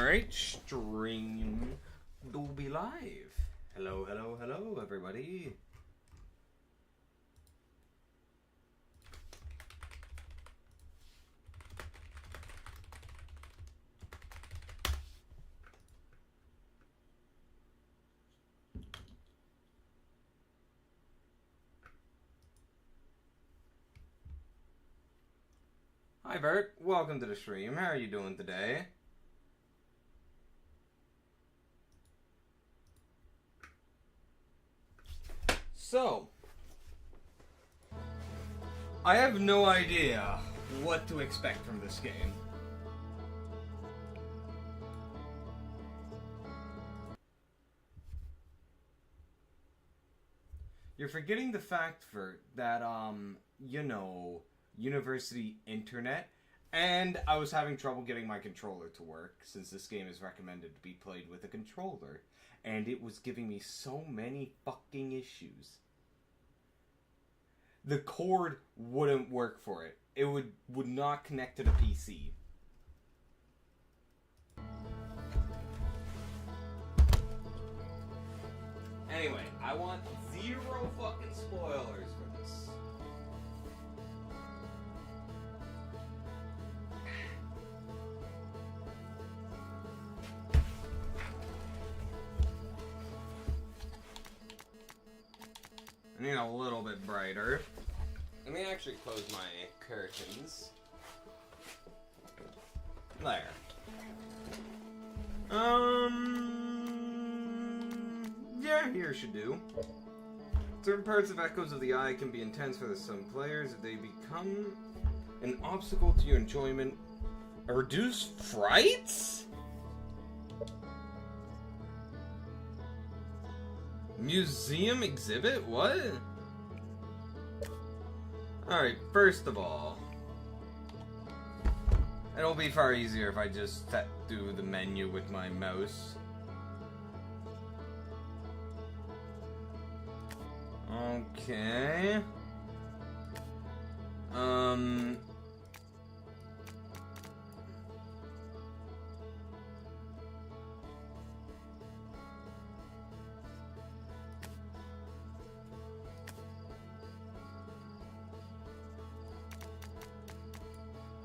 Alright, stream will be live. Hello, hello, hello, everybody. Hi, Bert. Welcome to the stream. How are you doing today? So, I have no idea what to expect from this game. You're forgetting the fact that, university internet, and I was having trouble getting my controller to work, since this game is recommended to be played with a controller, and it was giving me so many fucking issues. The cord wouldn't work for it. It would not connect to the PC. Anyway, I want zero fucking spoilers for this. I need a little bit brighter. Let me actually close my curtains. There. Yeah, here should do. Certain parts of Echoes of the Eye can be intense for some players if they become an obstacle to your enjoyment. Reduce frights? Museum exhibit? What? Alright, first of all, it'll be far easier if I just step through the menu with my mouse. Okay.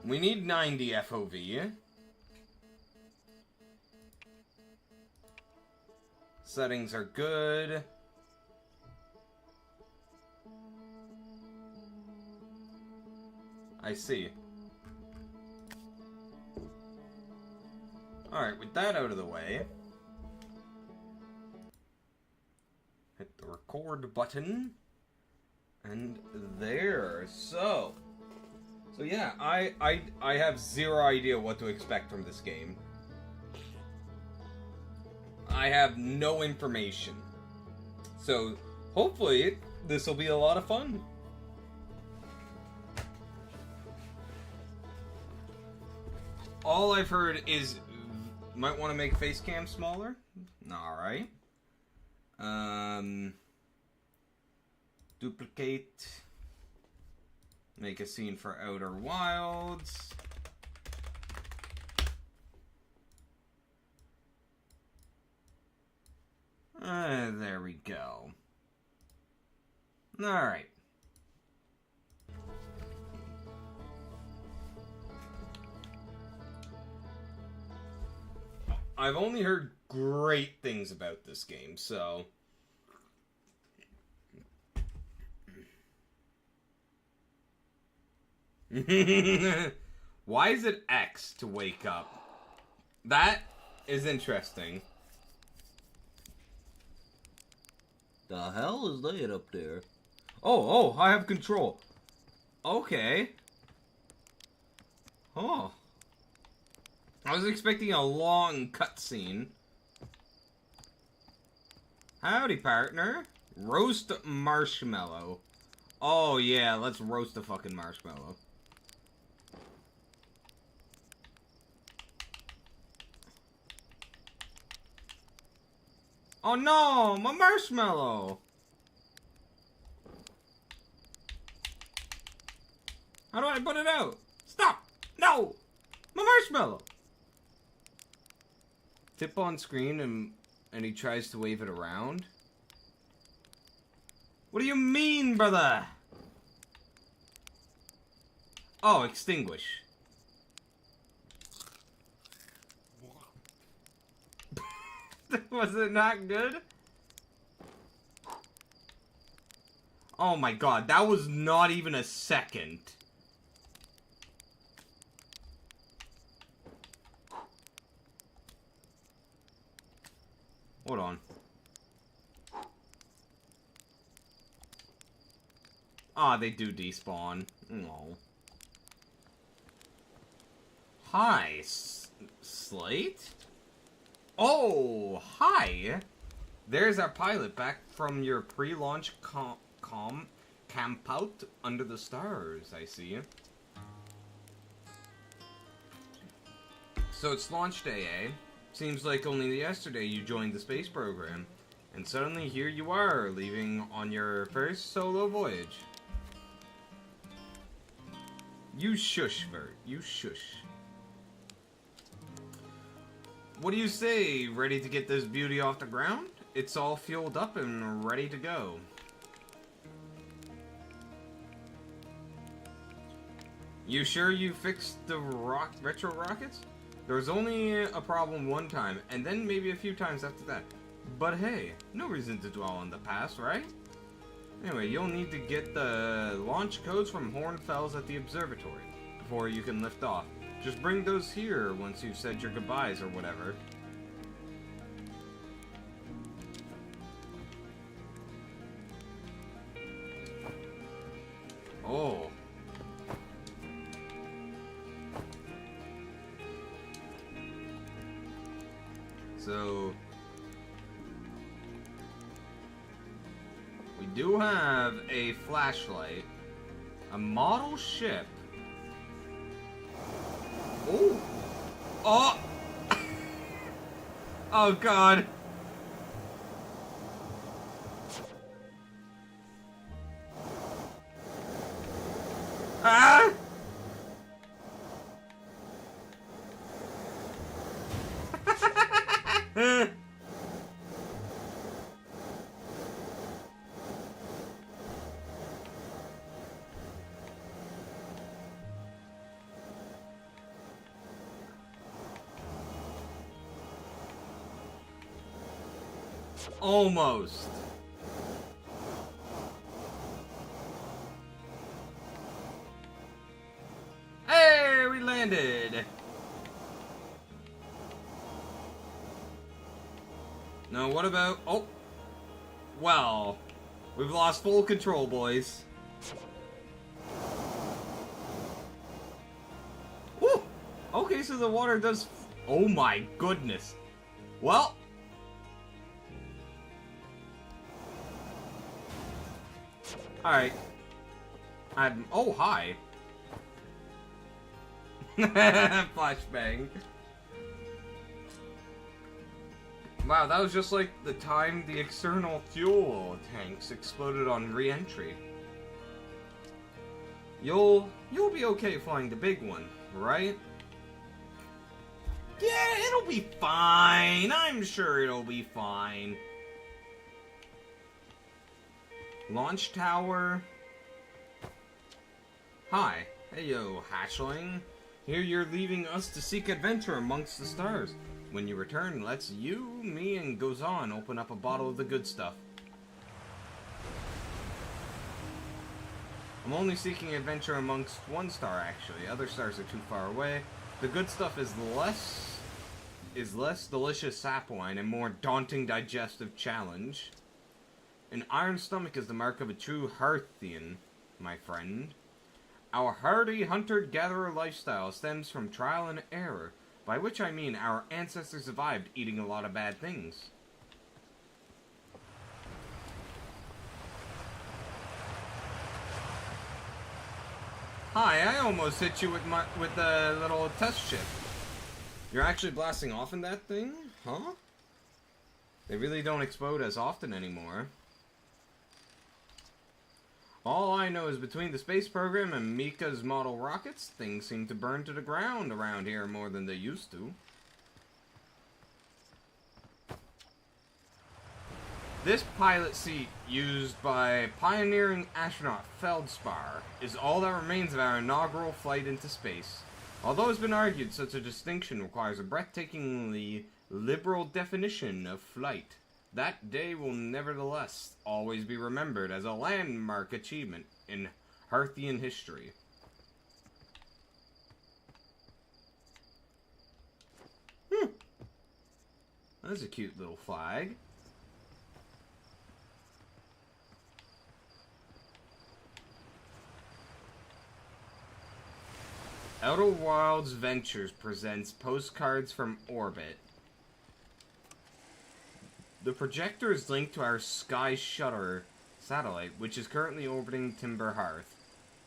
We need 90 FOV. Settings are good. I see. Alright, with that out of the way, hit the record button, and there. So yeah, I have zero idea what to expect from this game. I have no information. So hopefully this will be a lot of fun. All I've heard is might want to make face cam smaller. Alright. Duplicate. Make a scene for Outer Wilds. There we go. Alright. I've only heard great things about this game, so... Why is it X to wake up? That is interesting. The hell is that up there? Oh, I have control. Okay. Oh. I was expecting a long cutscene. Howdy, partner. Roast marshmallow. Oh, yeah, let's roast a fucking marshmallow. Oh no, my marshmallow! How do I put it out? Stop! No! My marshmallow! tip on screen and he tries to wave it around. What do you mean, brother? Oh, extinguish. Was it not good? Oh my god, that was not even a second. Hold on. Ah, they do despawn. No. Hi, Slate? Oh, hi! There's our pilot back from your pre-launch camp out under the stars, I see. So it's launch day, eh? Seems like only yesterday you joined the space program. And suddenly here you are, leaving on your first solo voyage. You shush, Vert. You shush. What do you say? Ready to get this beauty off the ground? It's all fueled up and ready to go. You sure you fixed the retro rockets? There was only a problem one time, and then maybe a few times after that. But hey, no reason to dwell on the past, right? Anyway, you'll need to get the launch codes from Hornfels at the observatory before you can lift off. Just bring those here once you've said your goodbyes or whatever. Oh. So we do have a flashlight, a model ship. Oh! Oh! Oh god! Ah! Almost. Hey, we landed. Now what about... Oh. Well, we've lost full control, boys. Woo! Okay, so the water does... Oh my goodness. Well... Alright. Oh, hi. Flashbang. Wow, that was just like the time the external fuel tanks exploded on re-entry. You'll be okay flying the big one, right? Yeah, it'll be fine. I'm sure it'll be fine. Launch tower. Hi. Hey yo, hatchling. Here you're leaving us to seek adventure amongst the stars. When you return, let's you, me, and Gozan open up a bottle of the good stuff. I'm only seeking adventure amongst one star, actually. Other stars are too far away. The good stuff is less delicious sap wine and more daunting digestive challenge. An iron stomach is the mark of a true Hearthian, my friend. Our hardy hunter-gatherer lifestyle stems from trial and error, by which I mean our ancestors survived eating a lot of bad things. Hi, I almost hit you with the little test ship. You're actually blasting off in that thing? Huh? They really don't explode as often anymore. All I know is between the space program and Mika's model rockets, things seem to burn to the ground around here more than they used to. This pilot seat, used by pioneering astronaut Feldspar, is all that remains of our inaugural flight into space. Although it's been argued such a distinction requires a breathtakingly liberal definition of flight, that day will nevertheless always be remembered as a landmark achievement in Hearthian history. That's a cute little flag. Outer Wilds Ventures presents Postcards from Orbit. The projector is linked to our Sky Shutter satellite, which is currently orbiting Timber Hearth.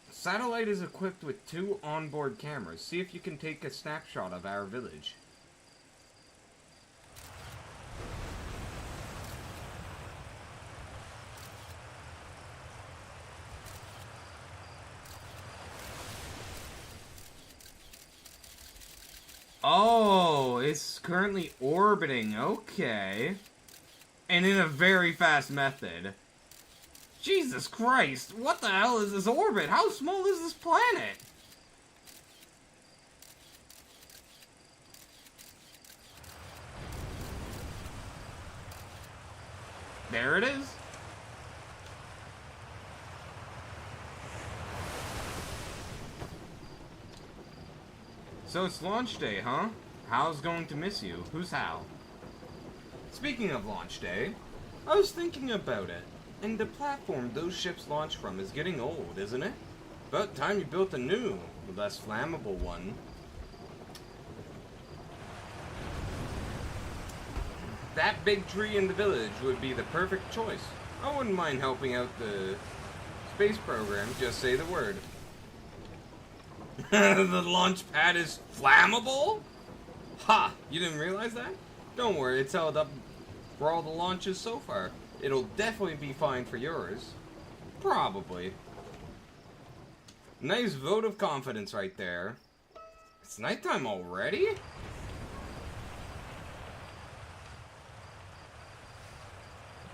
The satellite is equipped with 2 onboard cameras. See if you can take a snapshot of our village. Oh, it's currently orbiting. Okay. And in a very fast method. Jesus Christ, what the hell is this orbit? How small is this planet? There it is. So it's launch day, huh? Hal's going to miss you. Who's Hal? Speaking of launch day, I was thinking about it, and the platform those ships launch from is getting old, isn't it? About time you built a new, less flammable one. That big tree in the village would be the perfect choice. I wouldn't mind helping out the space program, just say the word. The launch pad is flammable? Ha! You didn't realize that? Don't worry, it's held up for all the launches so far. It'll definitely be fine for yours. Probably. Nice vote of confidence right there. It's nighttime already?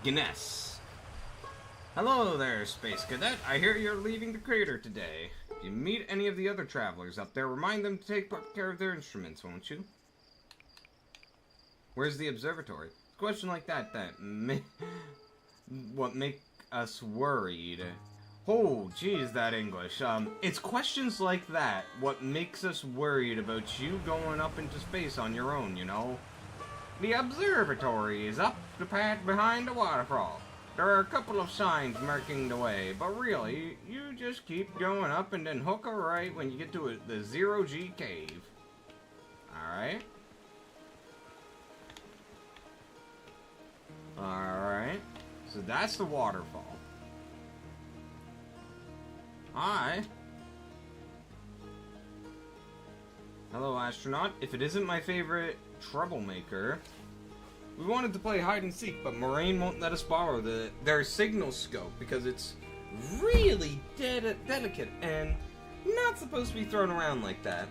Guinness. Hello there, Space Cadet. I hear you're leaving the crater today. If you meet any of the other travelers up there, remind them to take care of their instruments, won't you? Where's the observatory? A question like that what make us worried. Oh, geez, that English. It's questions like that what makes us worried about you going up into space on your own, you know? The observatory is up the path behind the waterfall. There are a couple of signs marking the way, but really, you just keep going up and then hook a right when you get to the Zero-G cave. Alright? Alright. So that's the waterfall. Hi. Hello, astronaut. If it isn't my favorite troublemaker... We wanted to play hide and seek, but Moraine won't let us borrow their signal scope because it's really delicate and not supposed to be thrown around like that.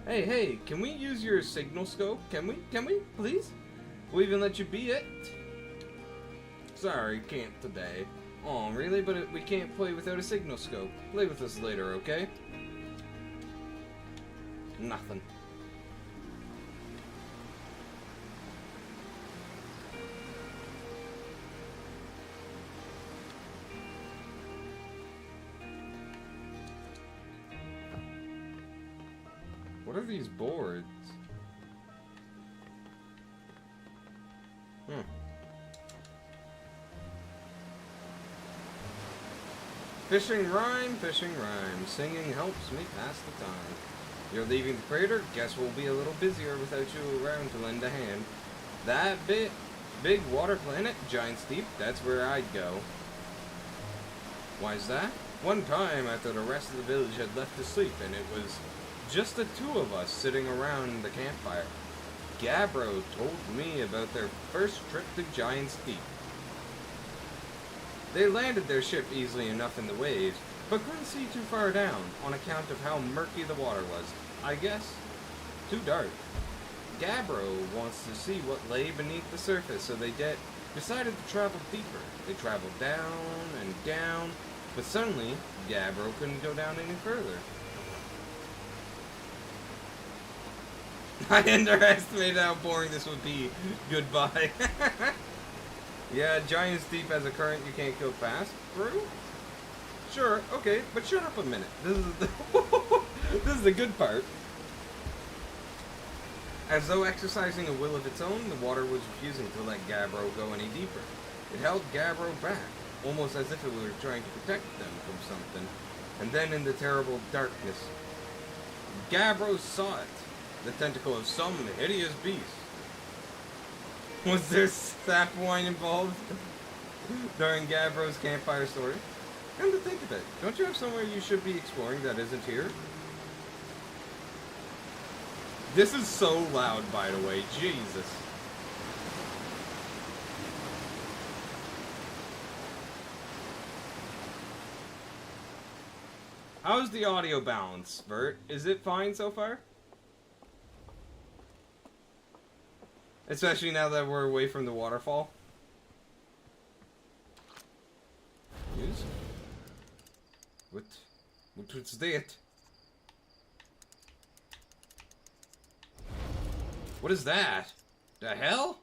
Hey, can we use your signal scope? Can we, please? We'll even let you be it. Sorry, can't today. Oh, really? But we can't play without a signal scope. Play with us later, okay? Nothing. What are these boards? Fishing rhyme, singing helps me pass the time. You're leaving the crater? Guess we'll be a little busier without you around to lend a hand. That big water planet, Giant's Deep, that's where I'd go. Why's that? One time after the rest of the village had left to sleep and it was just the 2 of us sitting around the campfire, Gabbro told me about their first trip to Giant's Deep. They landed their ship easily enough in the waves, but couldn't see too far down on account of how murky the water was. I guess too dark. Gabbro wants to see what lay beneath the surface, so they decided to travel deeper. They traveled down and down, but suddenly, Gabbro couldn't go down any further. I underestimated how boring this would be. Goodbye. Yeah, giant's deep as a current you can't go fast through? Sure, okay, but shut up a minute. This is the this is the good part. As though exercising a will of its own, the water was refusing to let Gabbro go any deeper. It held Gabbro back, almost as if it were trying to protect them from something. And then in the terrible darkness, Gabbro saw it. The tentacle of some hideous beast. Was there sap wine involved during Gabbro's campfire story? Come to think of it, don't you have somewhere you should be exploring that isn't here? This is so loud, by the way. Jesus. How's the audio balance, Bert? Is it fine so far? Especially now that we're away from the waterfall. Yes. What's that? What is that? The hell?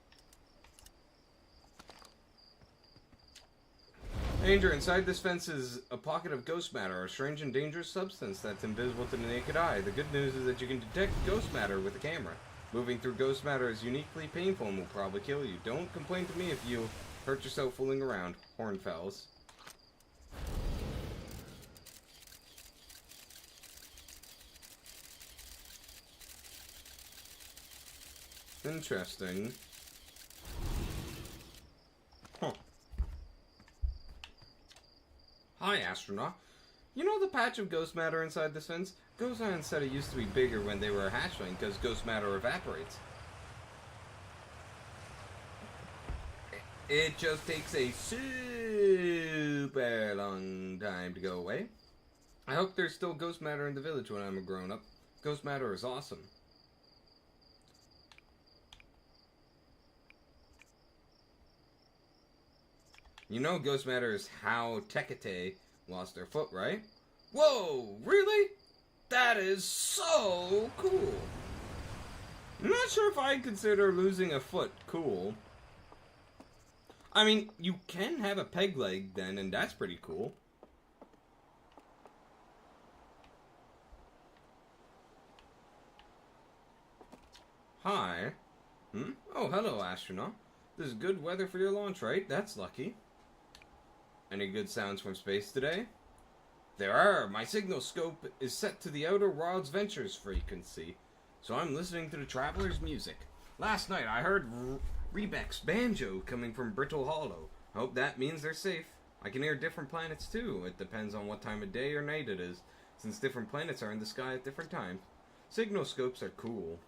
Danger, inside this fence is a pocket of ghost matter, a strange and dangerous substance that's invisible to the naked eye. The good news is that you can detect ghost matter with a camera. Moving through ghost matter is uniquely painful and will probably kill you. Don't complain to me if you hurt yourself fooling around, Hornfells. Interesting. Huh. Hi, astronaut. You know the patch of ghost matter inside this fence? Ghost Island said it used to be bigger when they were a hatchling because ghost matter evaporates. It just takes a super long time to go away. I hope there's still ghost matter in the village when I'm a grown-up. Ghost matter is awesome. You know ghost matter is how Tekete lost their foot, right? Whoa, really? That is so cool. I'm not sure if I'd consider losing a foot cool. I mean, you can have a peg leg then, and that's pretty cool. Hi. Oh, hello, astronaut. This is good weather for your launch, right? That's lucky. Any good sounds from space today? There are. My signal scope is set to the Outer Wilds Ventures frequency, so I'm listening to the Traveler's music. Last night I heard Rebec's banjo coming from Brittle Hollow. I hope that means they're safe. I can hear different planets too. It depends on what time of day or night it is, since different planets are in the sky at different times. Signal scopes are cool.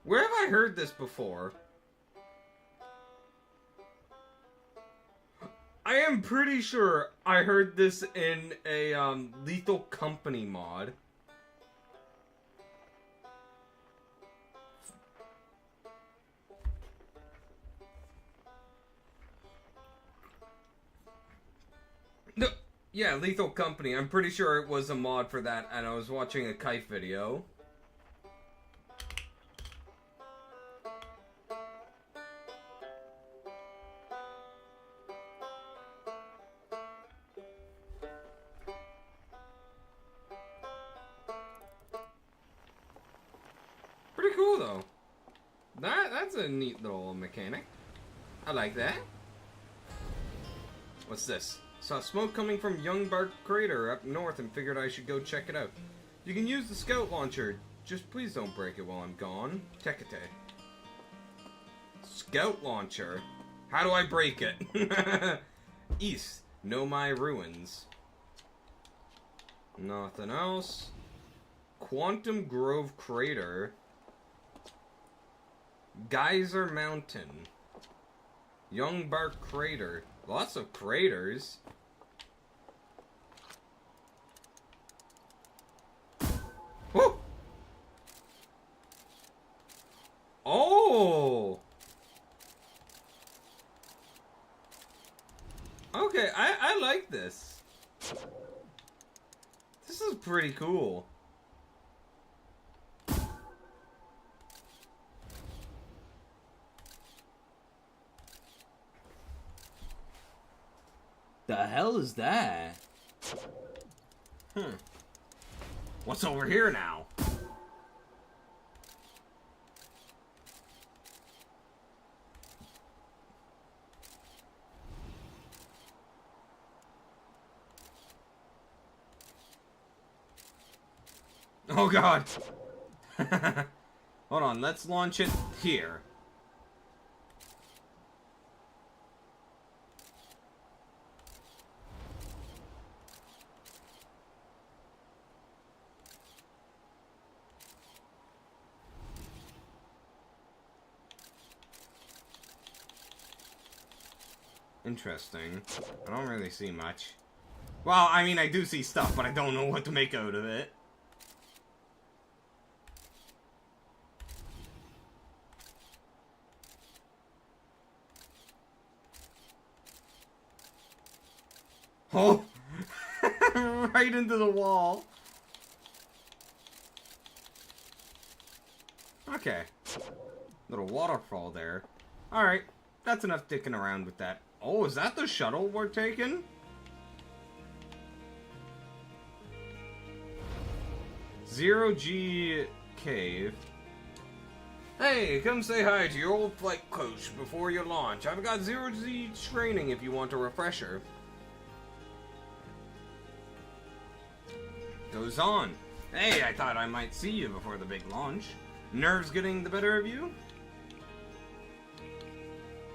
Where have I heard this before? I am pretty sure I heard this in a Lethal Company mod. No, yeah, Lethal Company. I'm pretty sure it was a mod for that, and I was watching a kite video. Pretty cool though. That's a neat little mechanic. I like that. What's this? Saw smoke coming from Youngbark Crater up north and figured I should go check it out. You can use the scout launcher. Just please don't break it while I'm gone. Tekete. Scout launcher? How do I break it? East. Know my ruins. Nothing else. Quantum Grove Crater. Geyser Mountain. Young Bark Crater. Lots of craters. Woo! Oh! Okay, I like this. This is pretty cool. The hell is that? What's over here now? Oh god. Hold on, let's launch it here. Interesting. I don't really see much. Well, I mean, I do see stuff, but I don't know what to make out of it. Oh! Right into the wall. Okay. Little waterfall there. Alright. That's enough dicking around with that. Oh, is that the shuttle we're taking? Zero G Cave. Hey, come say hi to your old flight coach before you launch. I've got Zero G training if you want a refresher. Goes on. Hey, I thought I might see you before the big launch. Nerves getting the better of you?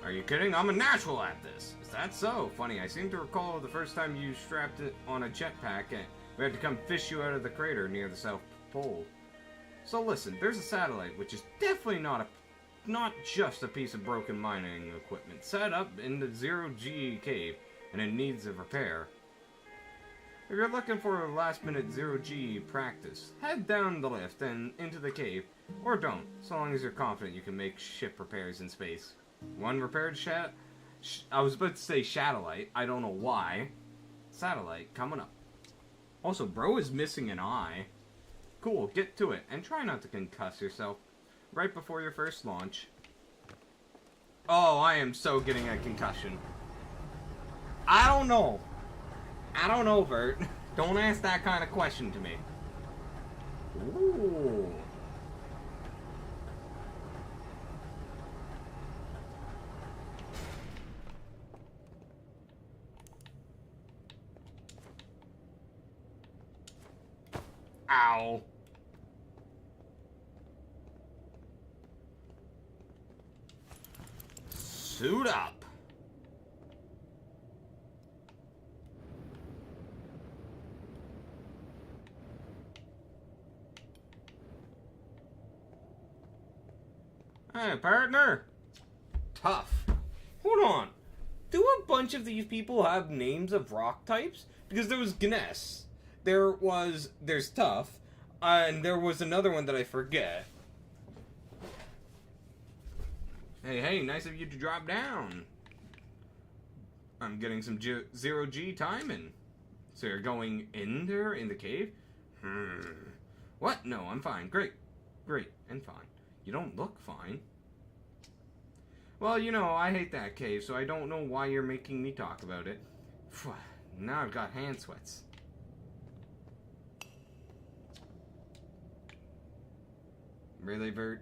Are you kidding? I'm a natural at this. Is that so? Funny, I seem to recall the first time you strapped it on a jetpack and we had to come fish you out of the crater near the South Pole. So listen, there's a satellite, which is definitely not just a piece of broken mining equipment, set up in the Zero G cave, and it needs a repair. If you're looking for a last-minute Zero G practice, head down the lift and into the cave, or don't, so long as you're confident you can make ship repairs in space. One repaired I was about to say satellite. I don't know why. Satellite coming up. Also, bro is missing an eye. Cool, get to it. And try not to concuss yourself right before your first launch. Oh, I am so getting a concussion. I don't know. I don't know, Bert. Don't ask that kind of question to me. Ooh. Ow. Suit up. Hey, partner. Tough. Hold on. Do a bunch of these people have names of rock types? Because there was Gness. There's Tough, and there was another one that I forget. Hey, nice of you to drop down. I'm getting some Zero G timing. So you're going in there, in the cave? What? No, I'm fine. Great, and fine. You don't look fine. Well, you know, I hate that cave, so I don't know why you're making me talk about it. Now I've got hand sweats. Really, Bert?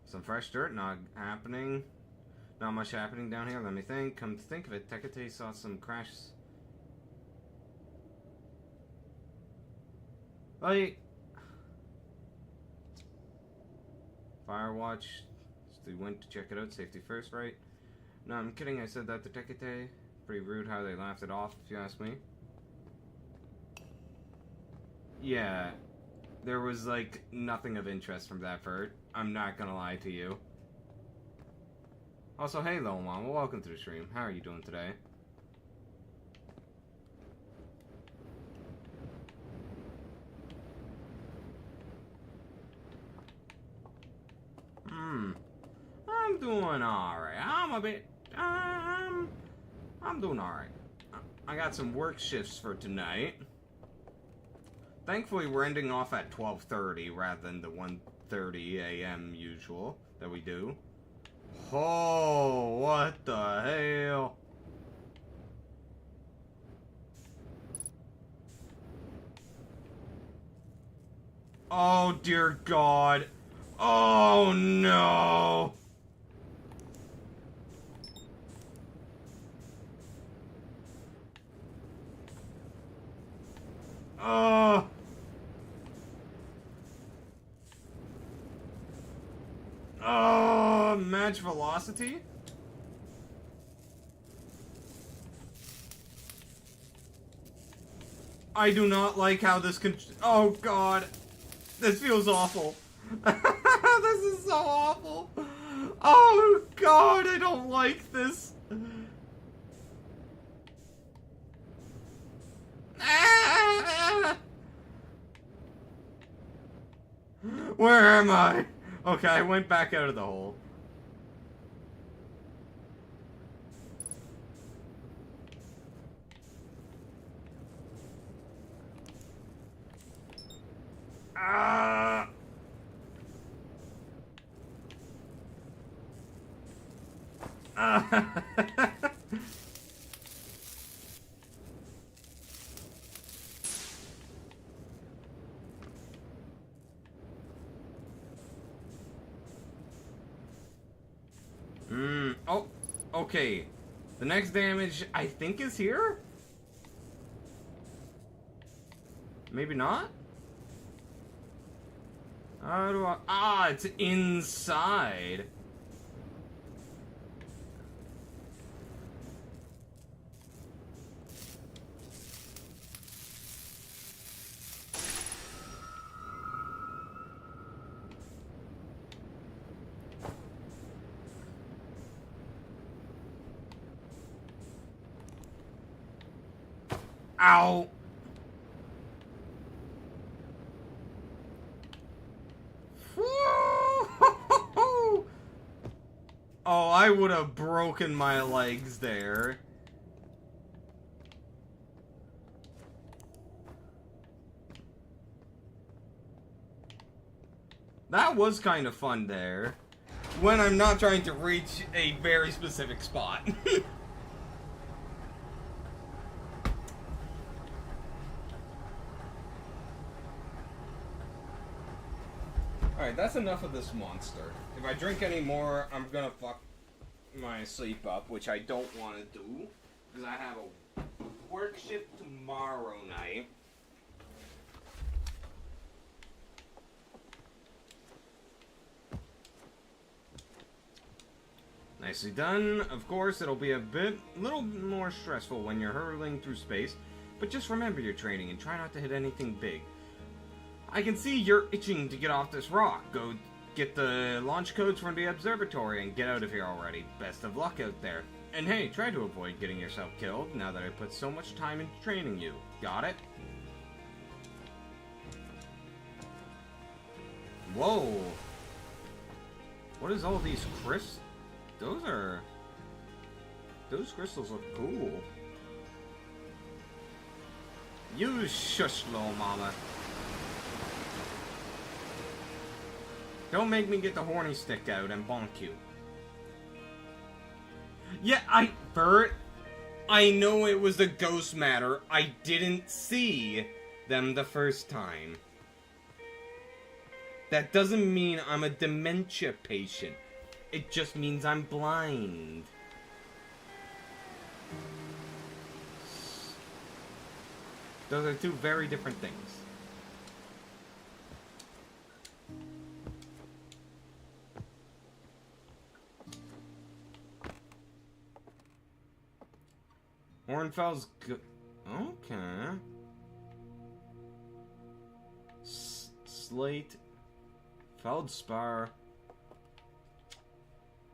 Some fresh dirt? Not happening. Not much happening down here. Let me think. Come to think of it, Tekate saw some crashes. Like... Firewatch. They went to check it out. Safety first, right? No, I'm kidding. I said that to Tekete. Pretty rude how they laughed it off, if you ask me. Yeah. There was, like, nothing of interest from that bird. I'm not gonna lie to you. Also, hey, little mama. Welcome to the stream. How are you doing today? I'm doing alright. I'm doing alright. I got some work shifts for tonight. Thankfully, we're ending off at 12:30 rather than the 1:30 a.m. usual that we do. Oh, what the hell? Oh, dear God. Oh, no. Oh. Oh, match velocity? I do not like how this can. Oh, God. This feels awful. This is so awful. Oh, God, I don't like this. Where am I? Okay, I went back out of the hole. Ah! Oh, okay. The next damage, I think, is here? Maybe not? How do I... Ah, it's inside. Ow! Oh, I would have broken my legs there. That was kind of fun there. When I'm not trying to reach a very specific spot. Alright, that's enough of this monster. If I drink any more, I'm gonna fuck my sleep up, which I don't want to do. Because I have a work shift tomorrow night. Nicely done. Of course, it'll be a little more stressful when you're hurtling through space, but just remember your training and try not to hit anything big. I can see you're itching to get off this rock. Go get the launch codes from the observatory and get out of here already. Best of luck out there. And hey, try to avoid getting yourself killed now that I put so much time into training you. Got it? Whoa. What is all these crystals? Those crystals look cool. You shush, little mama. Don't make me get the horny stick out and bonk you. Yeah, Bert, I know it was the ghost matter. I didn't see them the first time. That doesn't mean I'm a dementia patient. It just means I'm blind. Those are two very different things. Hornfell's good. Okay. Slate. Feldspar.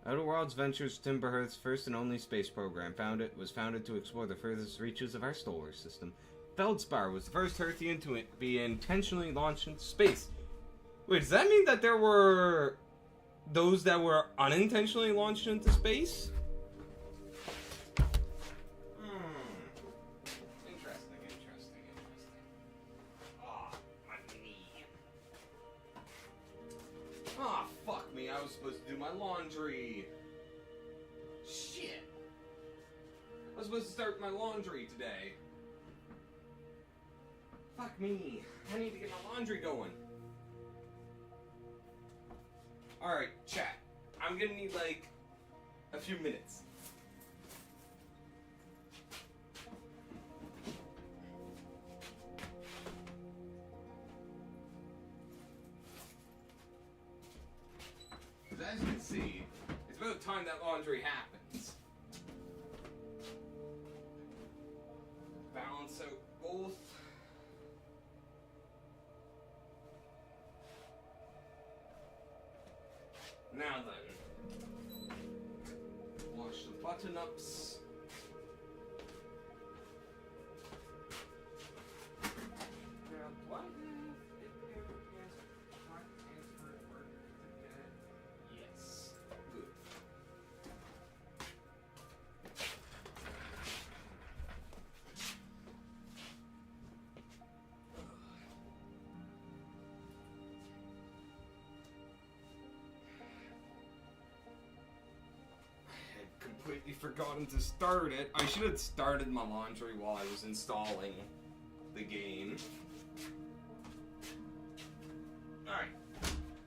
Outer Worlds Ventures Timberhearth's first and only space program was founded to explore the furthest reaches of our solar system. Feldspar was the first Hearthian to be intentionally launched into space. Wait, does that mean that there were those that were unintentionally launched into space? Interesting. Ah, my knee. Ah, fuck me. I was supposed to do my laundry. Shit. I was supposed to start my laundry today. Fuck me. I need to get my laundry going. Alright, chat. I'm gonna need, like, a few minutes. As you can see, it's about time that laundry happens. Balance out both. Now then, wash the button-ups. Now, do I have it there? Yes. Good. Completely forgotten to start it. I should have started my laundry while I was installing the game. Alright.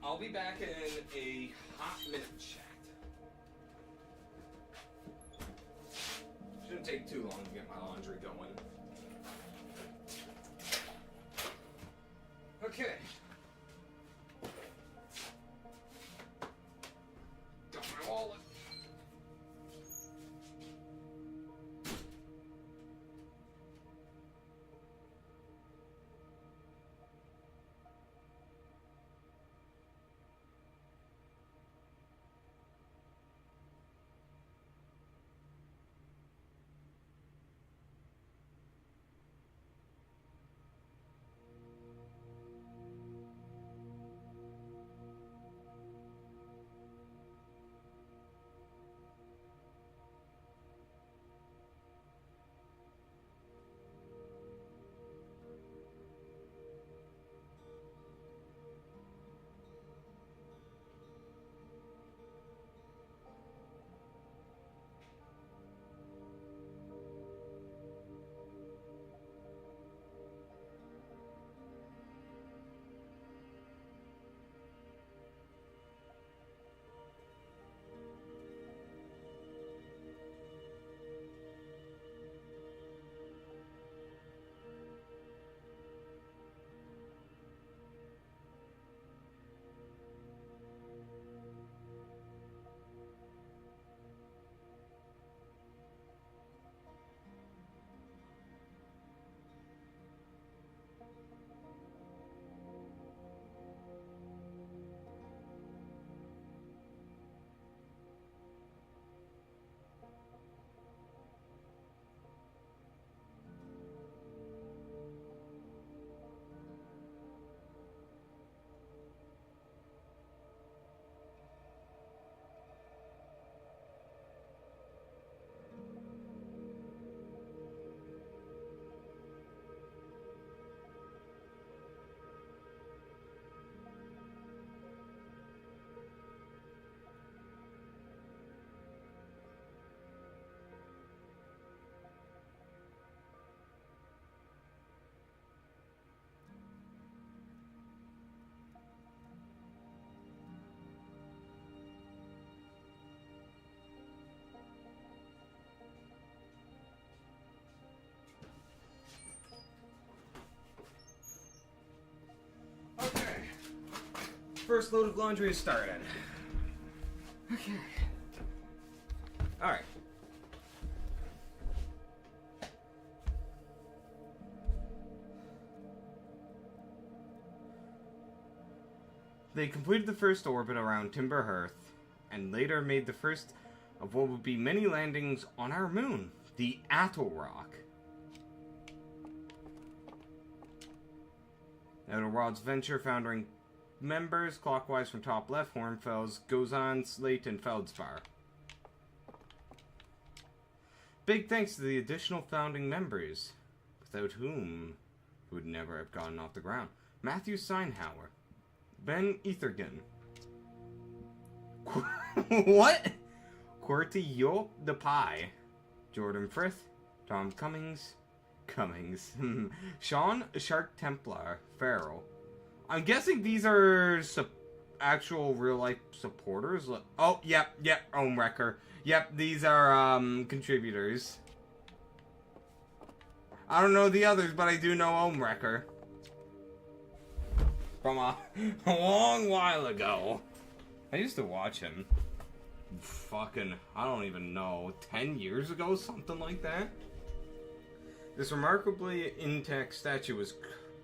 I'll be back in a hot minute, chat. Shouldn't take too long to get my laundry going. Okay. Got my wallet. First load of laundry is started. Okay. Alright. They completed the first orbit around Timber Hearth, and later made the first of what would be many landings on our moon, the Atoll Rock. Atolrod's venture founding members, clockwise from top left, Hornfels, Gozan, Slate, and Feldspar. Big thanks to the additional founding members, without whom it would never have gotten off the ground. Matthew Seinhauer, Ben Ethergen, what? Qwerty Yop the Pie, Jordan Frith, Tom Cummings, Sean Shark Templar Farrell. I'm guessing these are actual real life supporters. Oh, yep, Omewrecker. Yep, these are contributors. I don't know the others, but I do know Omewrecker. From a long while ago. I used to watch him. Fucking, I don't even know, 10 years ago? Something like that? This remarkably intact statue was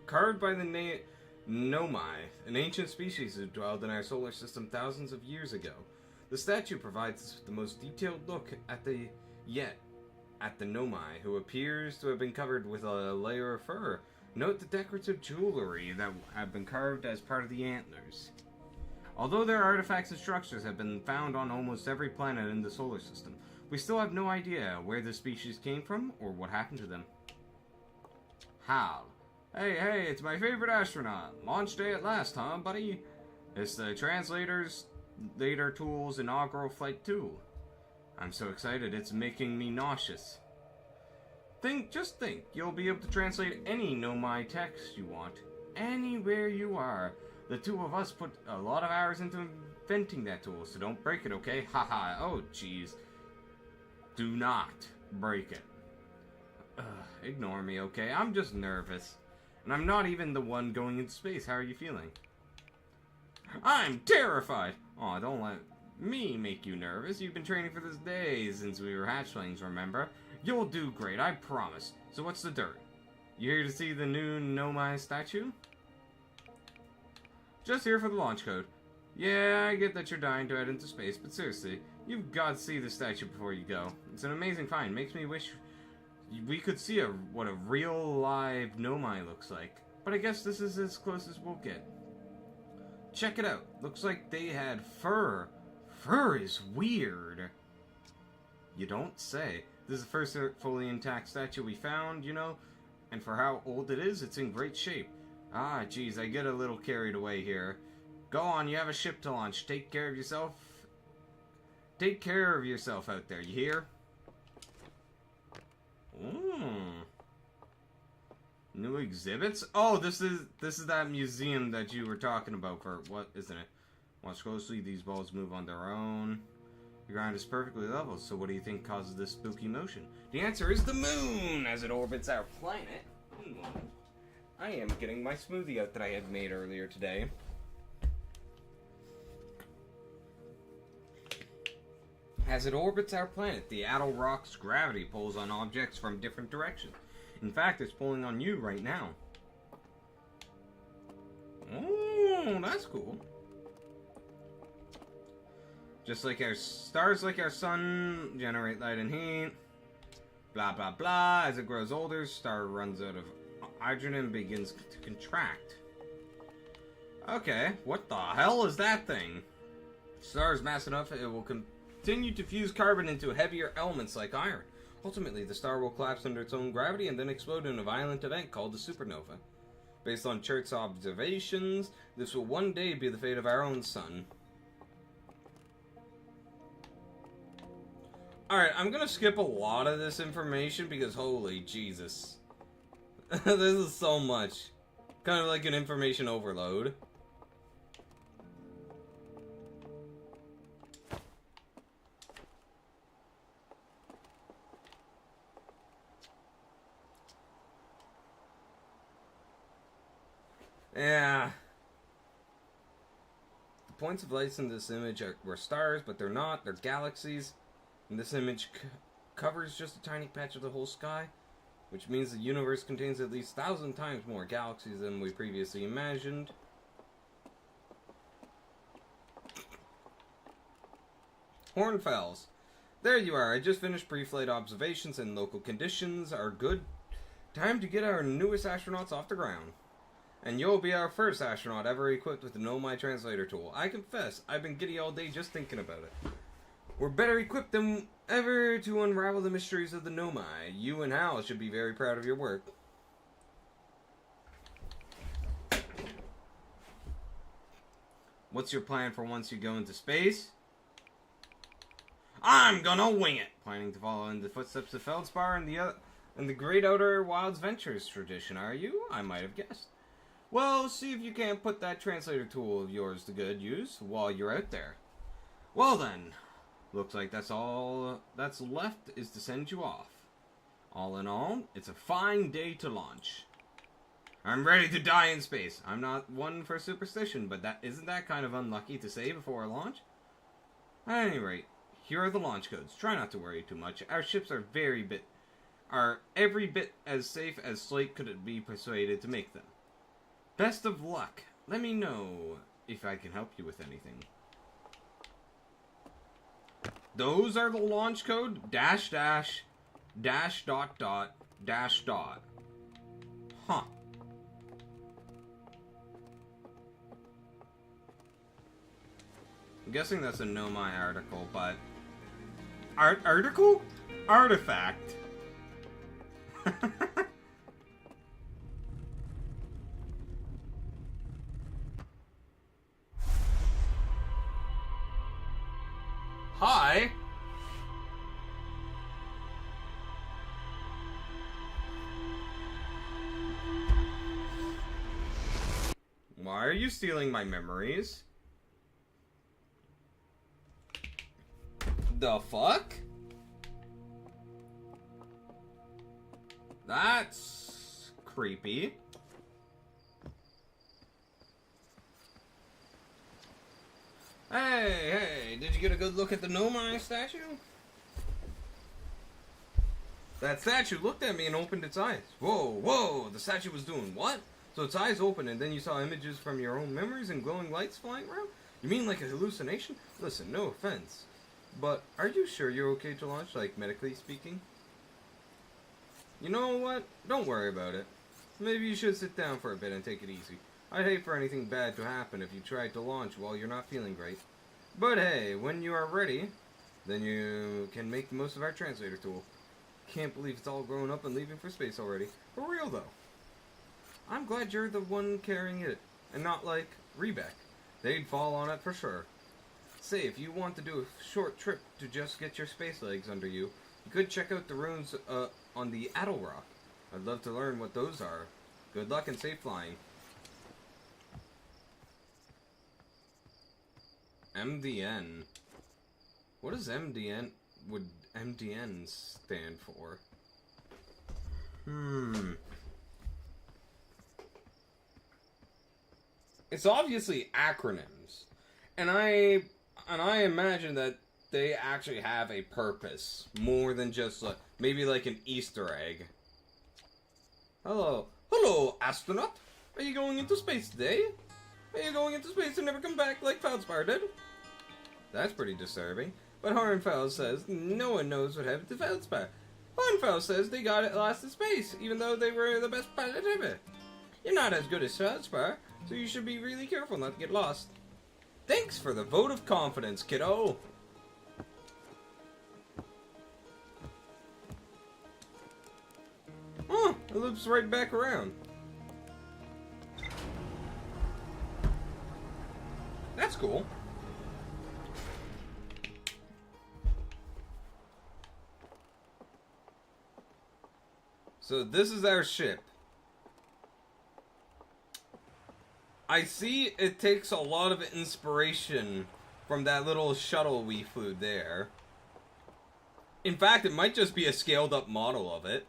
carved by the Nomai, an ancient species who dwelled in our solar system thousands of years ago. The statue provides us with the most detailed look at the Nomai, who appears to have been covered with a layer of fur. Note the decorative jewelry that have been carved as part of the antlers. Although their artifacts and structures have been found on almost every planet in the solar system, we still have no idea where the species came from or what happened to them. Hal. Hey, it's my favorite astronaut. Launch day at last, huh, buddy? It's the Translator's Later Tool's inaugural flight too. I'm so excited it's making me nauseous. Just think, you'll be able to translate any Nomai text you want, anywhere you are. The two of us put a lot of hours into inventing that tool, so don't break it, okay? Haha, oh jeez. Do not break it. Ignore me, okay? I'm just nervous. And I'm not even the one going into space. How are you feeling? I'm terrified! Aw, don't let me make you nervous. You've been training for this day since we were hatchlings, remember? You'll do great, I promise. So what's the dirt? You here to see the new Nomai statue? Just here for the launch code. Yeah, I get that you're dying to head into space, but seriously, you've got to see the statue before you go. It's an amazing find. Makes me wish we could see what a real live Nomai looks like. But I guess this is as close as we'll get. Check it out. Looks like they had fur. Fur is weird. You don't say. This is the first fully intact statue we found, you know, and for how old it is, it's in great shape. Ah, geez, I get a little carried away here. Go on, you have a ship to launch. Take care of yourself. Take care of yourself out there, you hear? New exhibits? Oh, this is that museum that you were talking about for, what, isn't it? Watch closely, these balls move on their own. The ground is perfectly level, so what do you think causes this spooky motion? The answer is the moon, as it orbits our planet. I am getting my smoothie out that I had made earlier today. As it orbits our planet, the Atoll Rock's gravity pulls on objects from different directions. In fact, it's pulling on you right now. Oh, that's cool. Just like our stars, like our sun, generate light and heat. Blah, blah, blah. As it grows older, star runs out of hydrogen and begins to contract. Okay, what the hell is that thing? Star is mass enough, it will continue to fuse carbon into heavier elements like iron. Ultimately, the star will collapse under its own gravity and then explode in a violent event called a supernova. Based on Church's observations, this will one day be the fate of our own sun. Alright, I'm gonna skip a lot of this information because holy Jesus. This is so much. Kind of like an information overload. Yeah. The points of light in this image were stars, but they're not. They're galaxies. And this image covers just a tiny patch of the whole sky, which means the universe contains at least 1,000 times more galaxies than we previously imagined. Hornfells. There you are. I just finished pre-flight observations and local conditions are good. Time to get our newest astronauts off the ground. And you'll be our first astronaut ever equipped with the Know My Translator tool. I confess, I've been giddy all day just thinking about it. We're better equipped than ever to unravel the mysteries of the Know My. You and Hal should be very proud of your work. What's your plan for once you go into space? I'm gonna wing it! Planning to follow in the footsteps of Feldspar and the Great Outer Wilds Ventures tradition, are you? I might have guessed. Well, see if you can't put that translator tool of yours to good use while you're out there. Well then, looks like that's all that's left is to send you off. All in all, it's a fine day to launch. I'm ready to die in space. I'm not one for superstition, but isn't that kind of unlucky to say before a launch? At any rate, here are the launch codes. Try not to worry too much. Our ships are every bit as safe as Slate could be persuaded to make them. Best of luck. Let me know if I can help you with anything. Those are the launch code dash dash dash dot dot dash dot. Huh. I'm guessing that's a Know My article, but... Article? Artifact. Hi. Why are you stealing my memories? The fuck? That's creepy. Hey, did you get a good look at the Know My statue? That statue looked at me and opened its eyes. Whoa, the statue was doing what? So its eyes opened and then you saw images from your own memories and glowing lights flying around? You mean like a hallucination? Listen, no offense, but are you sure you're okay to launch, like medically speaking? You know what? Don't worry about it. Maybe you should sit down for a bit and take it easy. I'd hate for anything bad to happen if you tried to launch while you're not feeling great. But hey, when you are ready, then you can make the most of our translator tool. Can't believe it's all grown up and leaving for space already. For real though. I'm glad you're the one carrying it, and not like Rebek. They'd fall on it for sure. Say, if you want to do a short trip to just get your space legs under you, you could check out the ruins on the Addle Rock. I'd love to learn what those are. Good luck and safe flying. MDN. What does would MDN stand for? It's obviously acronyms. And I imagine that they actually have a purpose more than just maybe like an Easter egg. Hello, astronaut. Are you going into space today? Are you going into space and never come back like Feldspar did? That's pretty disturbing. But Hornfels says no one knows what happened to Feldspar. Hornfels says they got it lost in space, even though they were the best pilot ever. You're not as good as Feldspar, so you should be really careful not to get lost. Thanks for the vote of confidence, kiddo. Oh, it loops right back around. That's cool. So this is our ship. I see it takes a lot of inspiration from that little shuttle we flew there. In fact, it might just be a scaled up model of it.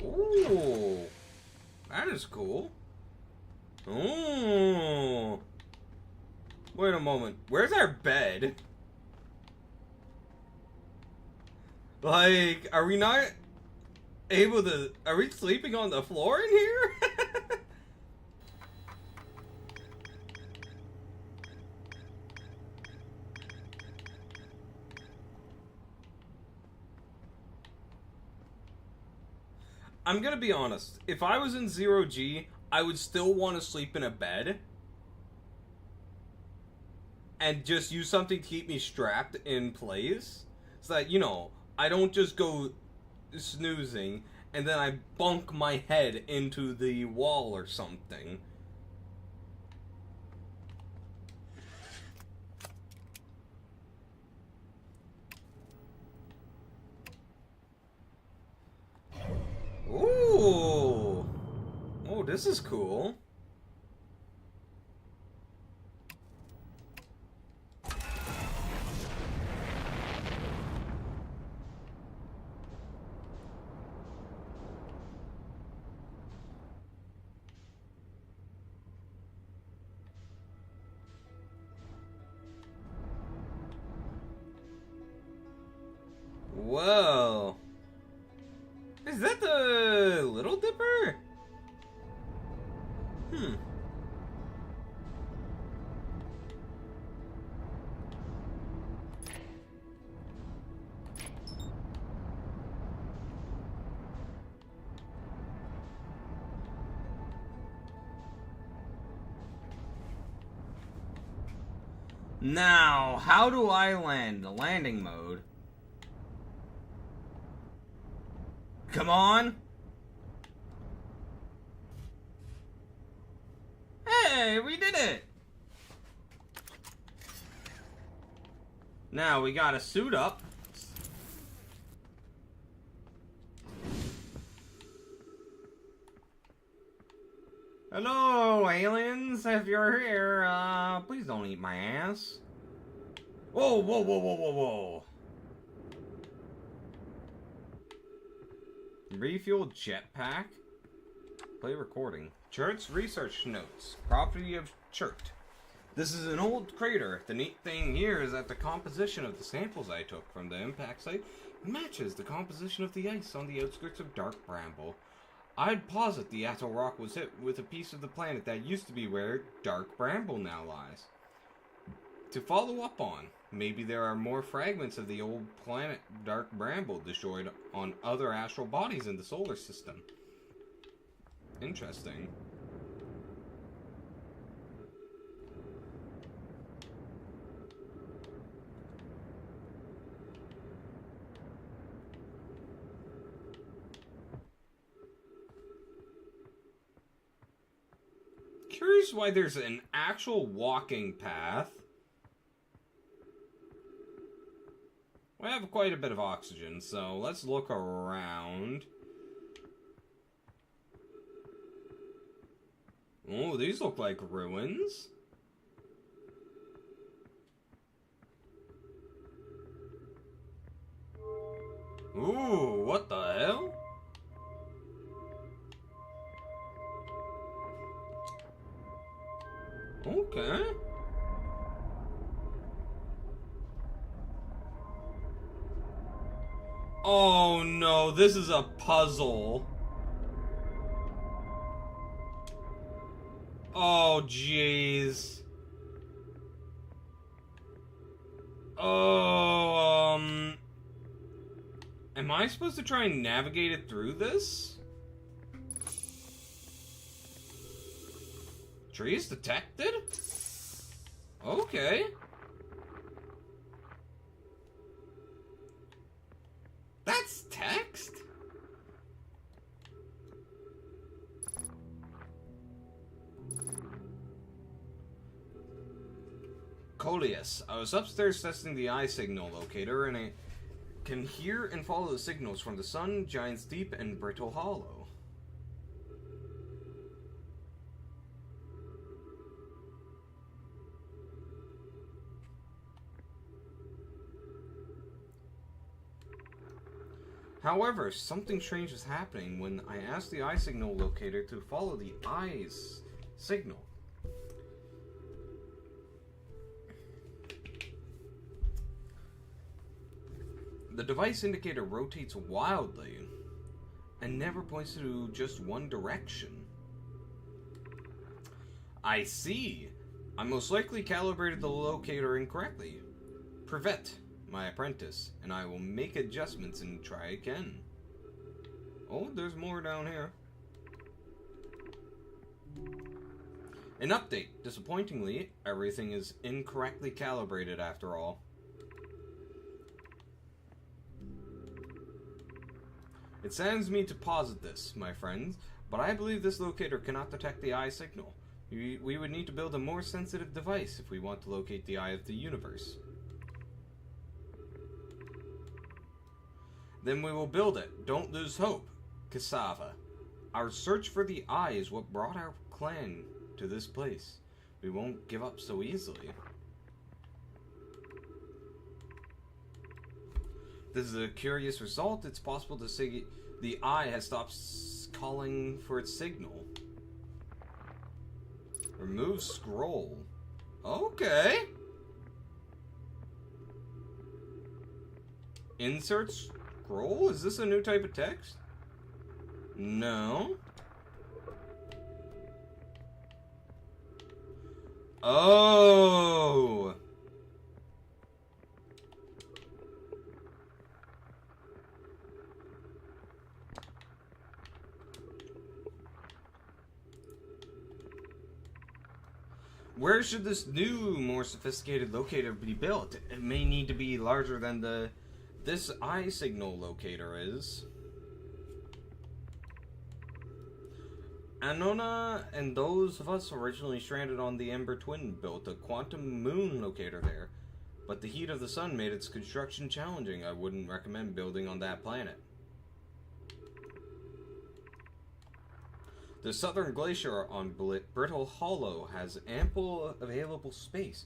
Ooh, that is cool. Ooh. Wait a moment. Where's our bed? Like, are we not able to... Are we sleeping on the floor in here? I'm gonna be honest. If I was in 0G, I would still want to sleep in a bed. And just use something to keep me strapped in place. So that, you know, I don't just go snoozing and then I bunk my head into the wall or something. Ooh! Oh, this is cool. Whoa. Is that the Little Dipper? Hmm. Now, how do I land? The landing mode. Come on. Hey, we did it. Now we gotta suit up. Hello, aliens. If you're here, please don't eat my ass. Whoa, whoa, whoa, whoa, whoa, whoa. Refuel jetpack. Play recording. Churt's research notes. Property of Churt. This is an old crater. The neat thing here is that the composition of the samples I took from the impact site matches the composition of the ice on the outskirts of Dark Bramble. I'd posit the atoll rock was hit with a piece of the planet that used to be where Dark Bramble now lies. To follow up on, maybe there are more fragments of the old planet Dark Bramble destroyed on other astral bodies in the solar system. Interesting. Curious why there's an actual walking path. We have quite a bit of oxygen, so let's look around. Oh, these look like ruins. Ooh, what the hell? Okay. Oh no, this is a puzzle. Oh jeez. Oh, am I supposed to try and navigate it through this? Trees detected? Okay. That's text? Coleus, I was upstairs testing the eye signal locator and I can hear and follow the signals from the sun, Giant's Deep, and Brittle Hollow. However, something strange is happening when I ask the eye signal locator to follow the eye's signal. The device indicator rotates wildly and never points to just one direction. I see. I most likely calibrated the locator incorrectly. Privet, my apprentice, and I will make adjustments and try again. Oh, there's more down here. An update. Disappointingly, everything is incorrectly calibrated after all. It saddens me to posit this, my friends, but I believe this locator cannot detect the eye signal. We would need to build a more sensitive device if we want to locate the eye of the universe. Then we will build it. Don't lose hope, Cassava. Our search for the eye is what brought our clan to this place. We won't give up so easily. This is a curious result. It's possible to say the eye has stopped calling for its signal. Remove scroll. Okay. Insert scroll? Is this a new type of text? No. Oh. Where should this new, more sophisticated locator be built? It may need to be larger than this eye signal locator is. Anona and those of us originally stranded on the Ember Twin built a quantum moon locator there, but the heat of the sun made its construction challenging. I wouldn't recommend building on that planet. The southern glacier on Brittle Hollow has ample available space.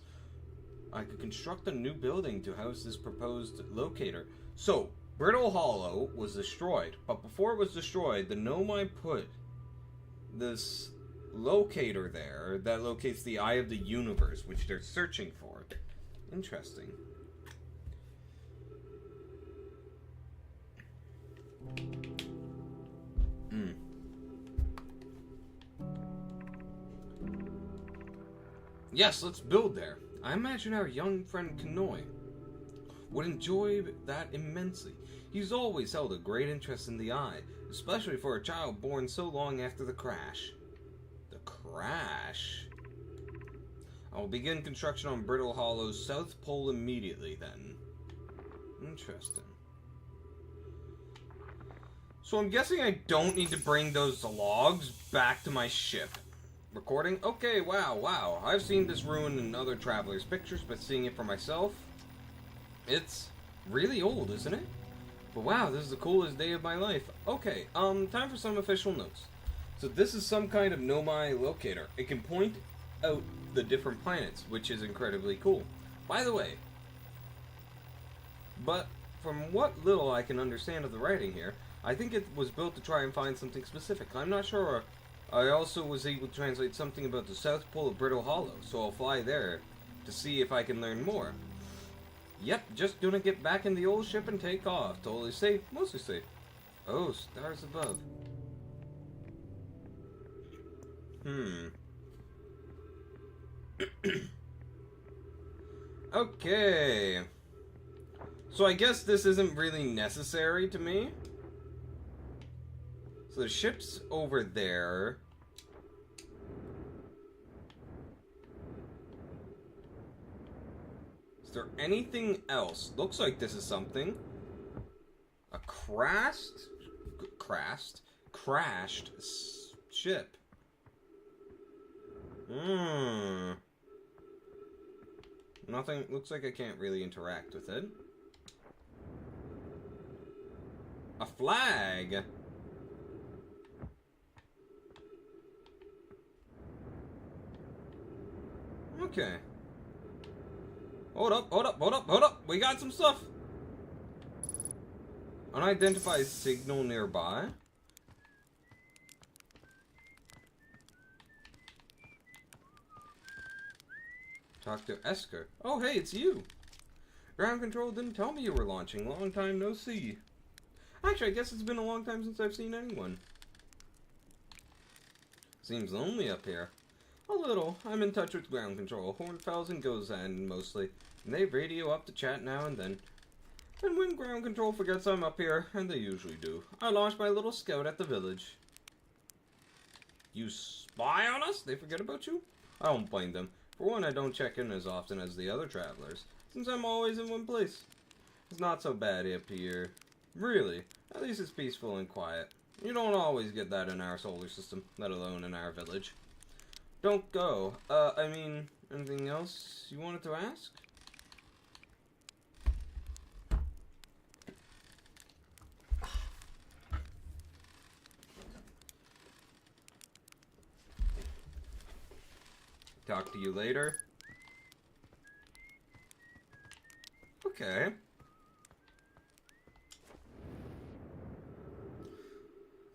I could construct a new building to house this proposed locator. So, Brittle Hollow was destroyed, but before it was destroyed, the Nomai put this locator there that locates the eye of the universe, which they're searching for. Interesting. Yes, let's build there. I imagine our young friend Kanoi would enjoy that immensely. He's always held a great interest in the eye, especially for a child born so long after the crash. The crash? I will begin construction on Brittle Hollow's south pole immediately then. Interesting. So I'm guessing I don't need to bring those logs back to my ship. Recording? Okay, wow. I've seen this ruin in other travelers' pictures, but seeing it for myself, it's really old, isn't it? But wow, this is the coolest day of my life. Okay, time for some official notes. So this is some kind of Nomai locator. It can point out the different planets, which is incredibly cool. By the way, but from what little I can understand of the writing here, I think it was built to try and find something specific. I'm not sure. I also was able to translate something about the South Pole of Brittle Hollow, so I'll fly there to see if I can learn more. Yep, just gonna get back in the old ship and take off. Totally safe, mostly safe. Oh, stars above. Okay. So I guess this isn't really necessary to me. So the ship's over there. Is there anything else? Looks like this is something. A crashed ship. Nothing. Looks like I can't really interact with it. A flag. Okay. Hold up. We got some stuff. Unidentified signal nearby. Talk to Esker. Oh, hey, it's you. Ground control didn't tell me you were launching. Long time no see. Actually, I guess it's been a long time since I've seen anyone. Seems lonely up here. A little. I'm in touch with ground control. Hornfels and Gozan mostly. And they radio up to chat now and then. And when ground control forgets I'm up here, and they usually do, I launch my little scout at the village. You spy on us? They forget about you? I don't blame them. For one, I don't check in as often as the other travelers, since I'm always in one place. It's not so bad up here. Really, at least it's peaceful and quiet. You don't always get that in our solar system, let alone in our village. Don't go. Anything else you wanted to ask? Talk to you later. Okay.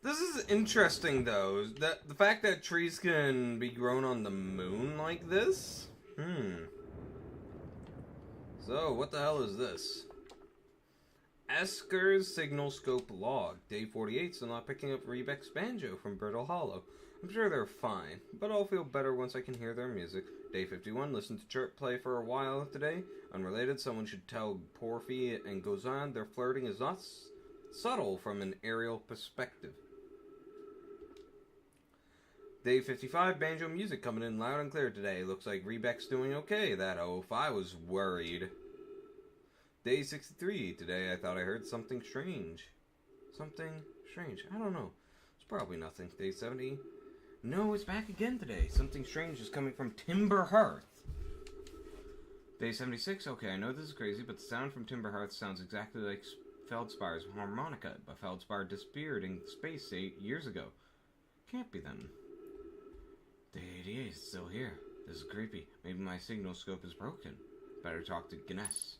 This is interesting, though. That the fact that trees can be grown on the moon like this? So, what the hell is this? Esker's signal scope log. Day 48, still not picking up Rebek's banjo from Brittle Hollow. I'm sure they're fine, but I'll feel better once I can hear their music. Day 51, listen to Chirp play for a while today. Unrelated, someone should tell Porphy and goes on, their flirting is not subtle from an aerial perspective. Day 55, banjo music coming in loud and clear today. Looks like Rebek's doing okay. That if I was worried. Day 63, today I thought I heard something strange. Something strange. I don't know. It's probably nothing. Day 70. No, it's back again today. Something strange is coming from Timber Hearth. Day 76. Okay, I know this is crazy, but the sound from Timber Hearth sounds exactly like Feldspire's harmonica, but Feldspire disappeared in space 8 years ago. Can't be them. Day 88 is still here. This is creepy. Maybe my signal scope is broken. Better talk to Gness.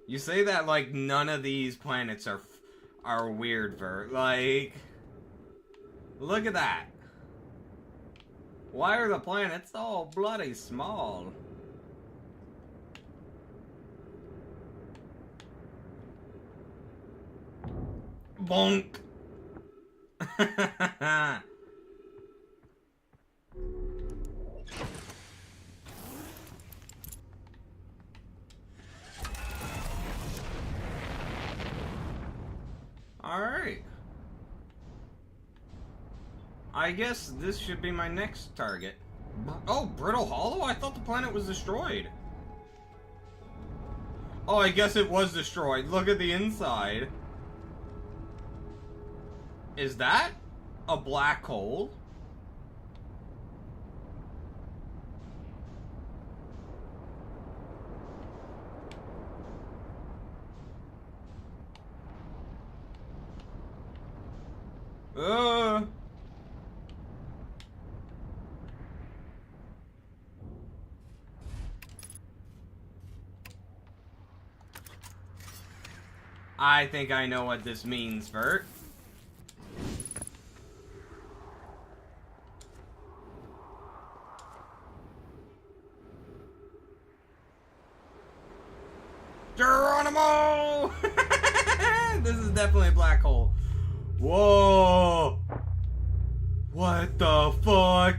You say that like none of these planets are weird, Vert. Like, look at that. Why are the planets so bloody small? Bonk. Alright. I guess this should be my next target. Oh, Brittle Hollow? I thought the planet was destroyed. Oh, I guess it was destroyed. Look at the inside. Is that a black hole? I think I know what this means, Vert. Geronimo! This is definitely a black hole. Whoa! What the fuck?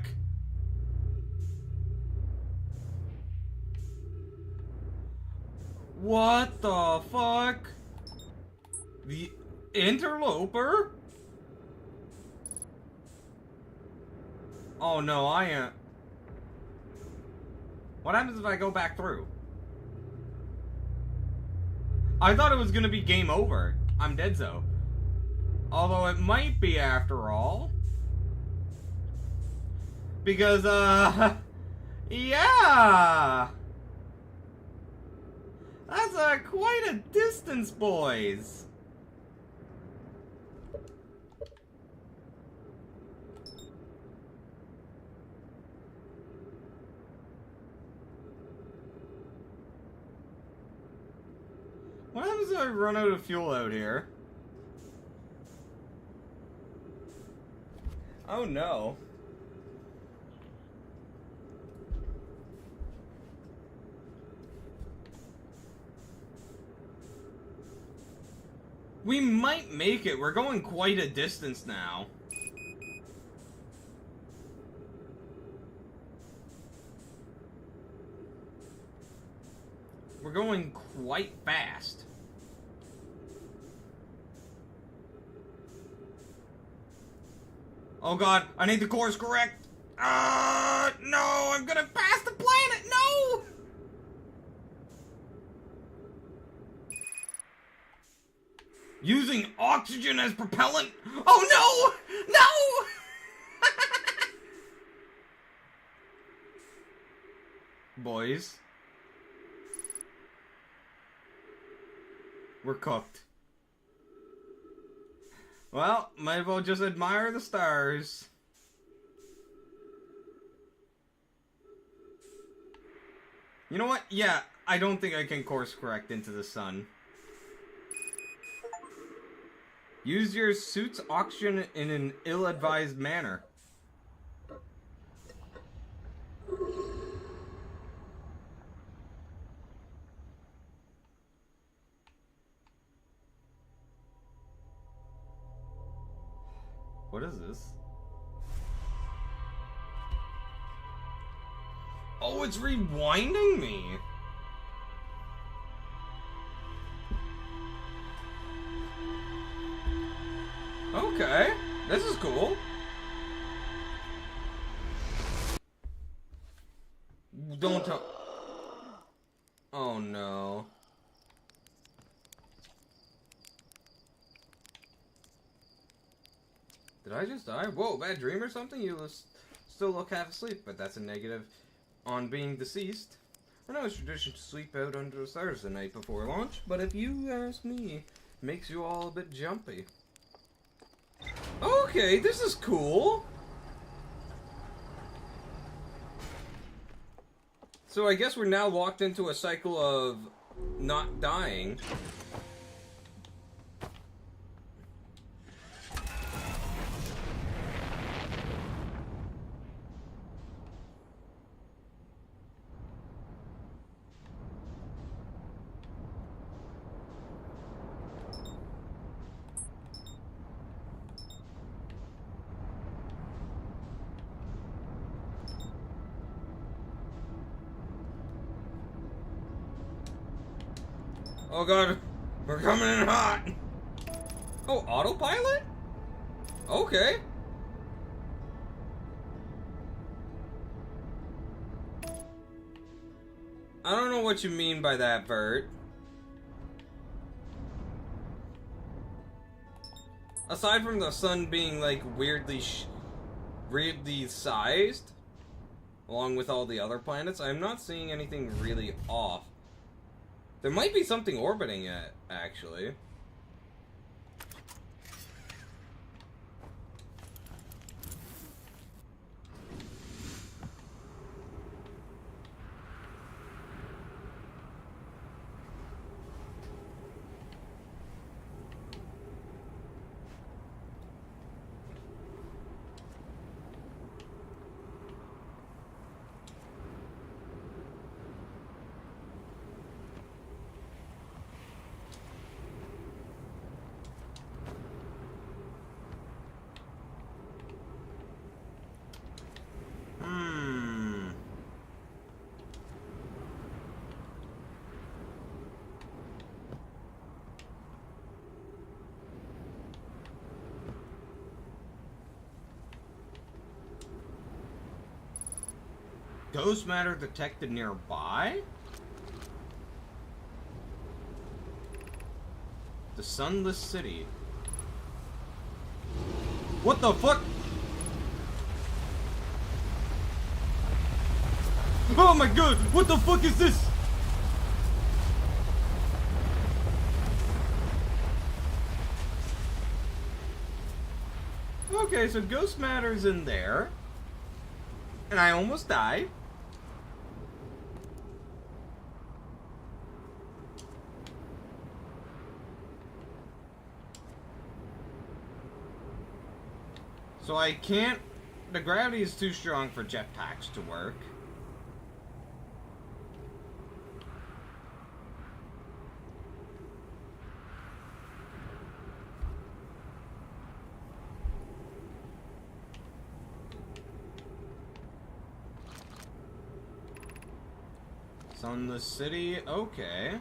What the fuck? The interloper? Oh no, I am. What happens if I go back through? I thought it was gonna be game over. I'm dead so. Although it might be after all. Because, yeah! That's quite a distance, boys. What happens if I run out of fuel out here? Oh no. We might make it. We're going quite a distance now. going quite fast. Oh god, I need the course correct. No, I'm gonna pass the planet. No! Using oxygen as propellant. Oh no! No! Boys. We're cooked. Well, might as well just admire the stars. You know what? Yeah, I don't think I can course correct into the sun. Use your suit's oxygen in an ill-advised manner. What is this? Oh, it's rewinding me. Okay, this is cool. Don't tell. Oh no. Did I just die? Whoa, bad dream or something? You still look half asleep, but that's a negative on being deceased. I know it's tradition to sleep out under the stars the night before launch, but if you ask me, it makes you all a bit jumpy. Okay, this is cool. So I guess we're now locked into a cycle of not dying. Oh god, we're coming in hot! Oh, autopilot? Okay. I don't know what you mean by that, Bert. Aside from the sun being like weirdly sized, along with all the other planets, I'm not seeing anything really off. There might be something orbiting it, actually. Ghost matter detected nearby? The Sunless City. What the fuck? Oh my god! What the fuck is this? Okay, so ghost matter's in there. And I almost died. So I can't... The gravity is too strong for jetpacks to work. Sunless City, okay.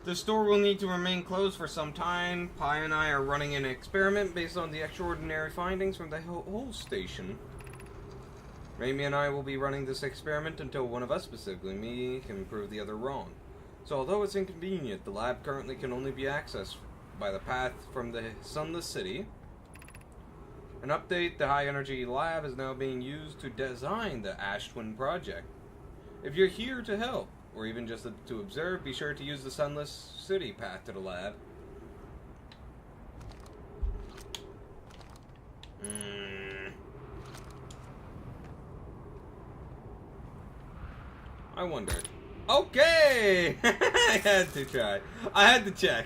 The store will need to remain closed for some time. Pi and I are running an experiment based on the extraordinary findings from the whole station. Raimi and I will be running this experiment until one of us, specifically me, can prove the other wrong. So although it's inconvenient, the lab currently can only be accessed by the path from the Sunless City. An update, the High Energy Lab is now being used to design the Ash Twin project. If you're here to help, or even just to observe, be sure to use the Sunless City path to the lab. I wonder. Okay! I had to try. I had to check.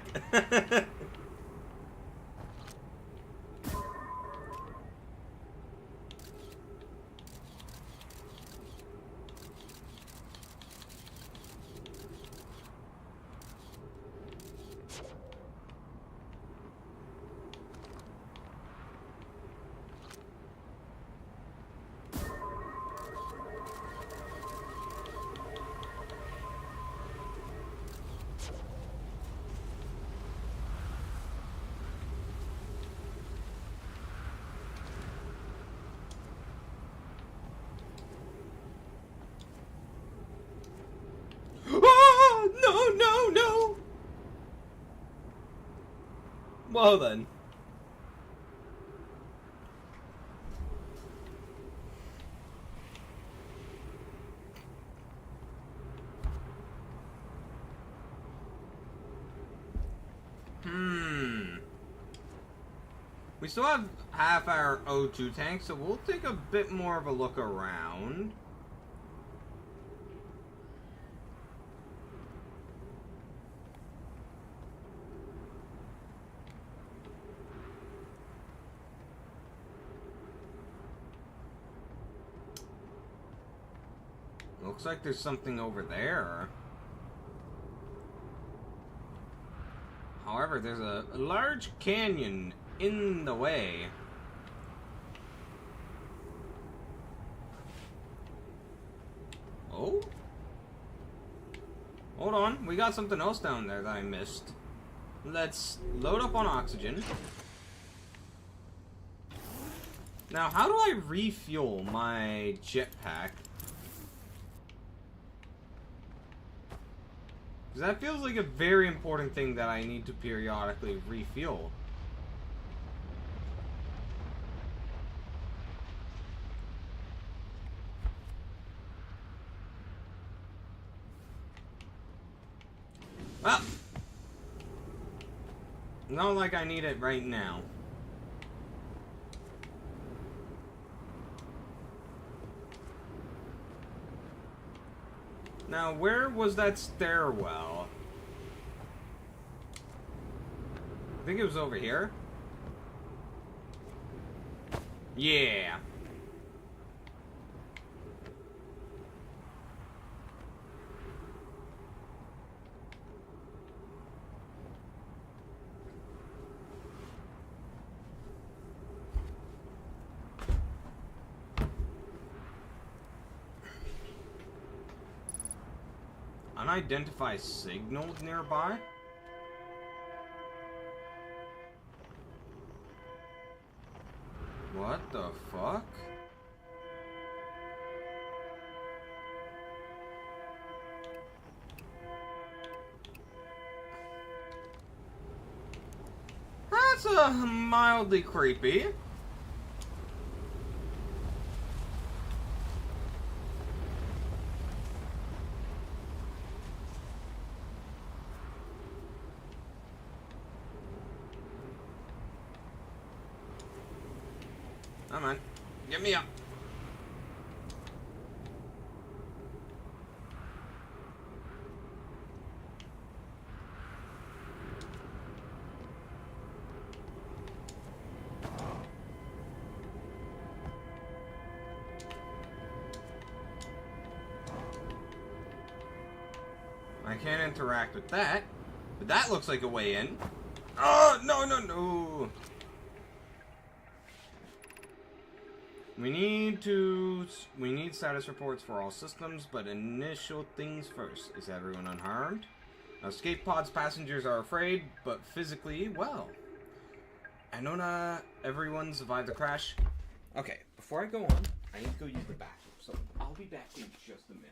No! Well then. We still have half our O2 tank, so we'll take a bit more of a look around. Looks like there's something over there. However, there's a large canyon in the way. Oh? Hold on, we got something else down there that I missed. Let's load up on oxygen. Now, how do I refuel my jetpack? Because that feels like a very important thing that I need to periodically refuel. Well, not like I need it right now. Now, where was that stairwell? I think it was over here. Yeah. Unidentified signals nearby? What the fuck? That's mildly creepy. Come on, get me up. I can't interact with that, but that looks like a way in. Oh, no. We need status reports for all systems, but initial things first. Is everyone unharmed? Escape pod's passengers are afraid, but physically well. I know not everyone survived the crash. Okay, before I go on, I need to go use the bathroom, so I'll be back in just a minute.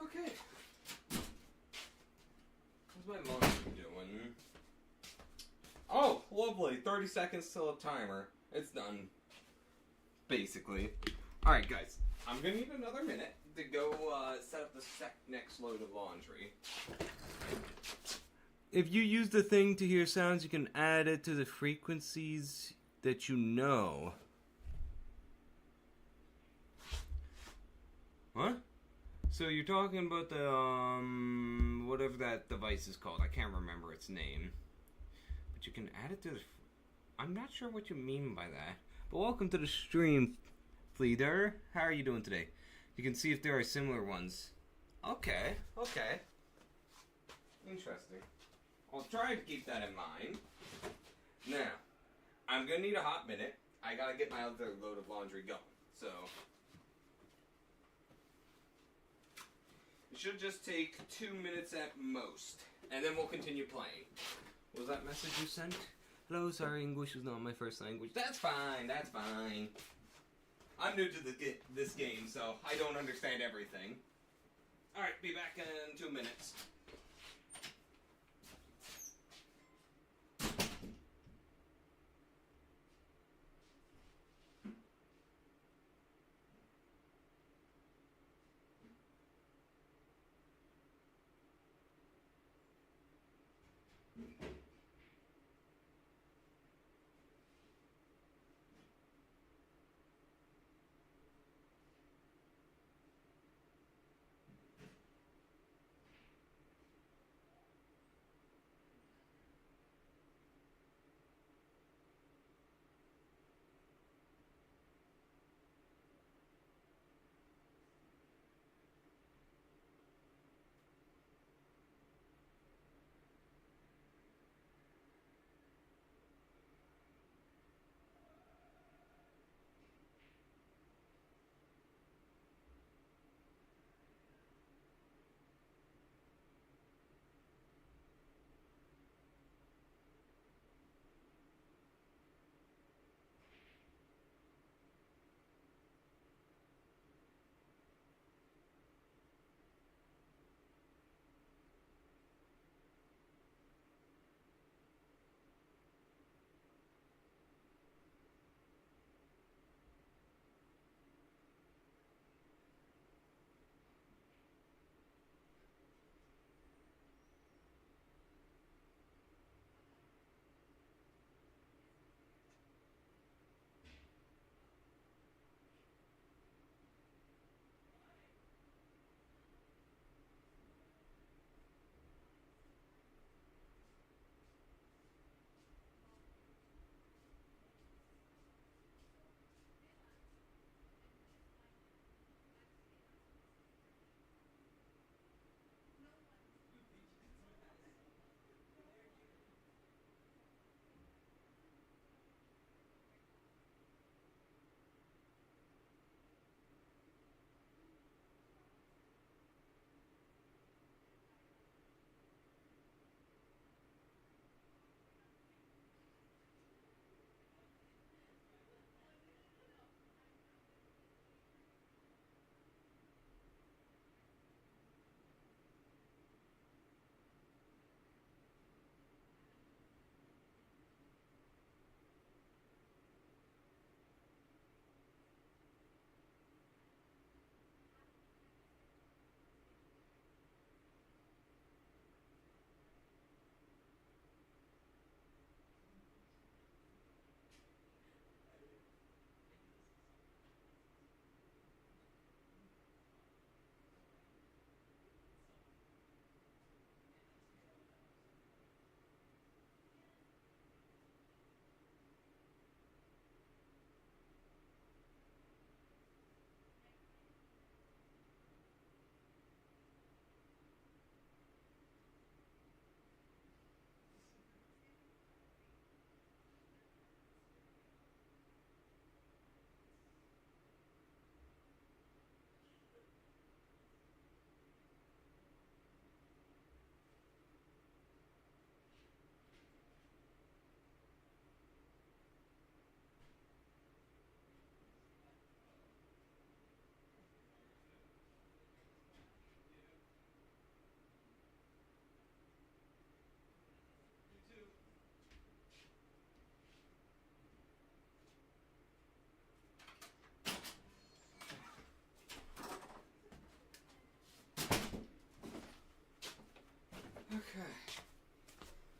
Okay. How's my laundry doing? Oh, lovely. 30 seconds till a timer. It's done. Basically. Alright, guys. I'm gonna need another minute to go set up the next load of laundry. If you use the thing to hear sounds, you can add it to the frequencies that you know. What? So you're talking about the, whatever that device is called. I can't remember its name. But you can add it to the... I'm not sure what you mean by that. But welcome to the stream, Fleeder. How are you doing today? You can see if there are similar ones. Okay, okay. Interesting. I'll try to keep that in mind. Now, I'm going to need a hot minute. I got to get my other load of laundry going. So... it should just take 2 minutes at most, and then we'll continue playing. What was that message you sent? Hello, sorry, English is not my first language. That's fine, that's fine. I'm new to this game, so I don't understand everything. Alright, be back in 2 minutes.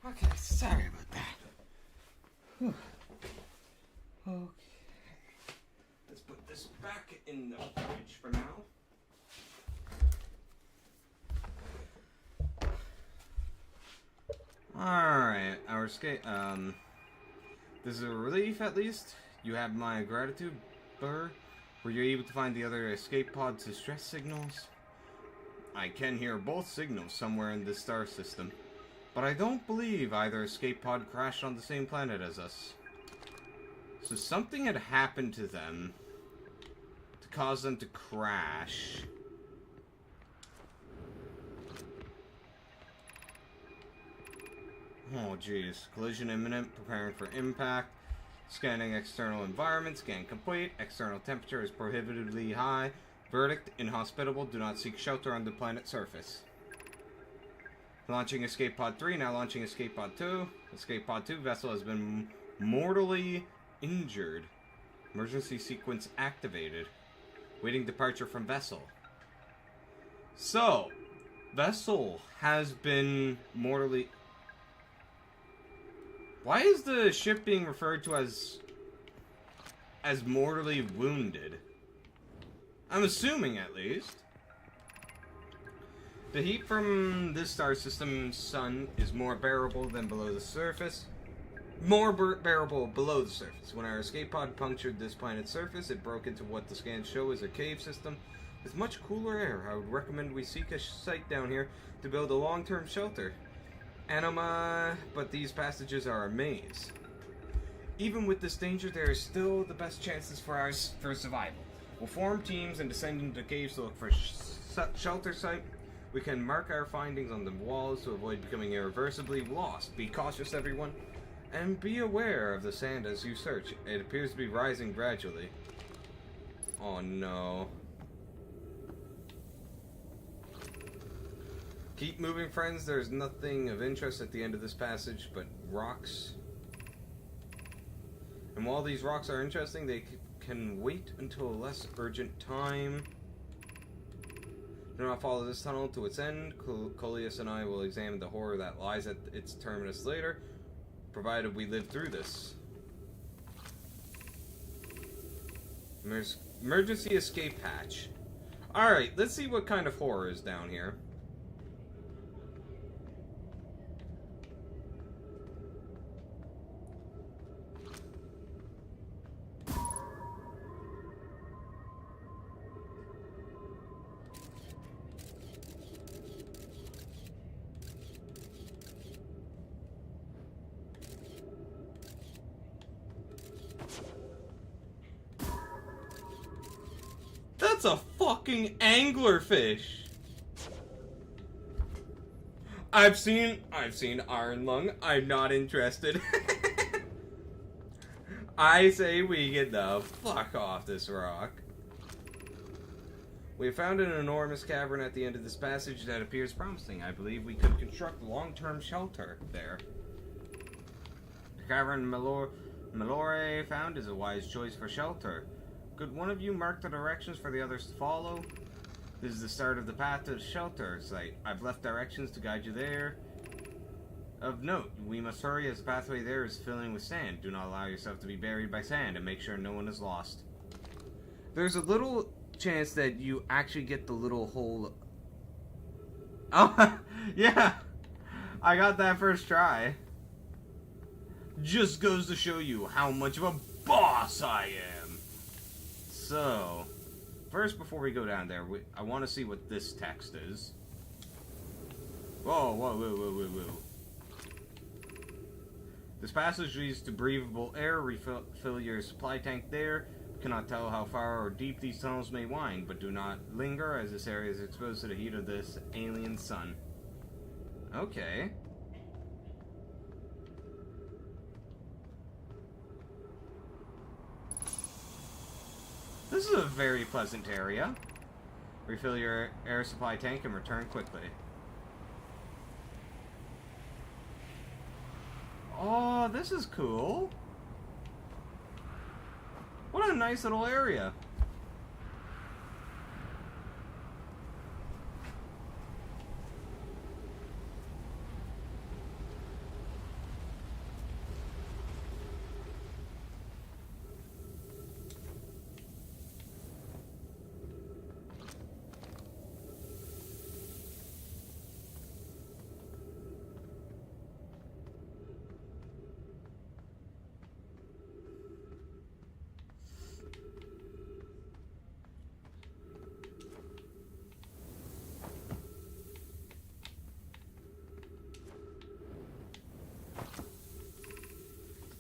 Okay, sorry about that. Whew. Okay. Let's put this back in the fridge for now. Alright, our escape, this is a relief at least. You have my gratitude, Burr. Were you able to find the other escape pod's distress signals? I can hear both signals somewhere in this star system, but I don't believe either escape pod crashed on the same planet as us. So something had happened to them to cause them to crash. Oh jeez. Collision imminent, preparing for impact. Scanning external environment, scan complete. External temperature is prohibitively high. Verdict, inhospitable, do not seek shelter on the planet's surface. Launching Escape Pod 3, now launching Escape Pod 2. Escape Pod 2 vessel has been mortally injured. Emergency sequence activated. Waiting departure from vessel. So, vessel has been mortally... Why is the ship being referred to as mortally wounded? I'm assuming, at least. The heat from this star system's sun is more bearable than below the surface. More bearable below the surface. When our escape pod punctured this planet's surface, it broke into what the scans show is a cave system with much cooler air. I would recommend we seek a site down here to build a long-term shelter. But these passages are a maze. Even with this danger, there is still the best chances for survival. We'll form teams and descend into caves to look for shelter site. We can mark our findings on the walls to avoid becoming irreversibly lost. Be cautious, everyone, and be aware of the sand as you search. It appears to be rising gradually. Oh no. Keep moving, friends. There's nothing of interest at the end of this passage but rocks. And while these rocks are interesting, they can wait until a less urgent time. Do not follow this tunnel to its end. Coleus and I will examine the horror that lies at its terminus later, provided we live through this. Emergency escape hatch. Alright, let's see what kind of horror is down here. That's a fucking anglerfish. I've seen Iron Lung. I'm not interested. I say we get the fuck off this rock. We have found an enormous cavern at the end of this passage that appears promising. I believe we could construct long-term shelter there. The cavern Malore found is a wise choice for shelter. Could one of you mark the directions for the others to follow? This is the start of the path to the shelter site. I've left directions to guide you there. Of note, we must hurry as the pathway there is filling with sand. Do not allow yourself to be buried by sand and make sure no one is lost. There's a little chance that you actually get the little hole. Oh, yeah. I got that first try. Just goes to show you how much of a boss I am. So, first, before we go down there, I want to see what this text is. Whoa. This passage leads to breathable air. Refill your supply tank there. Cannot tell how far or deep these tunnels may wind, but do not linger as this area is exposed to the heat of this alien sun. Okay. This is a very pleasant area. Refill your air supply tank and return quickly. Oh, this is cool. What a nice little area.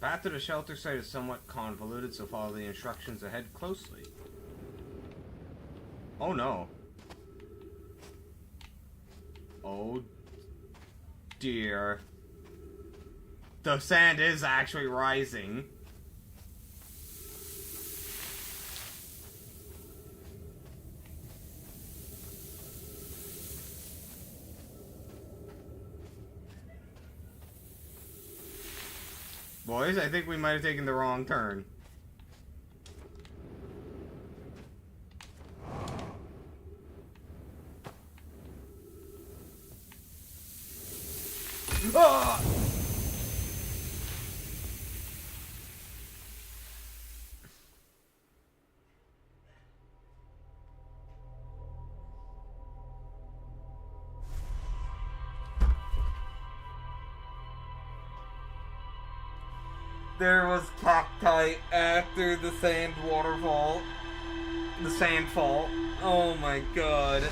Path to the shelter site is somewhat convoluted, so follow the instructions ahead closely. Oh no. Oh dear. The sand is actually rising. Boys, I think we might have taken the wrong turn. Ah! There was cacti after the sand waterfall. The sand fall. Oh my god.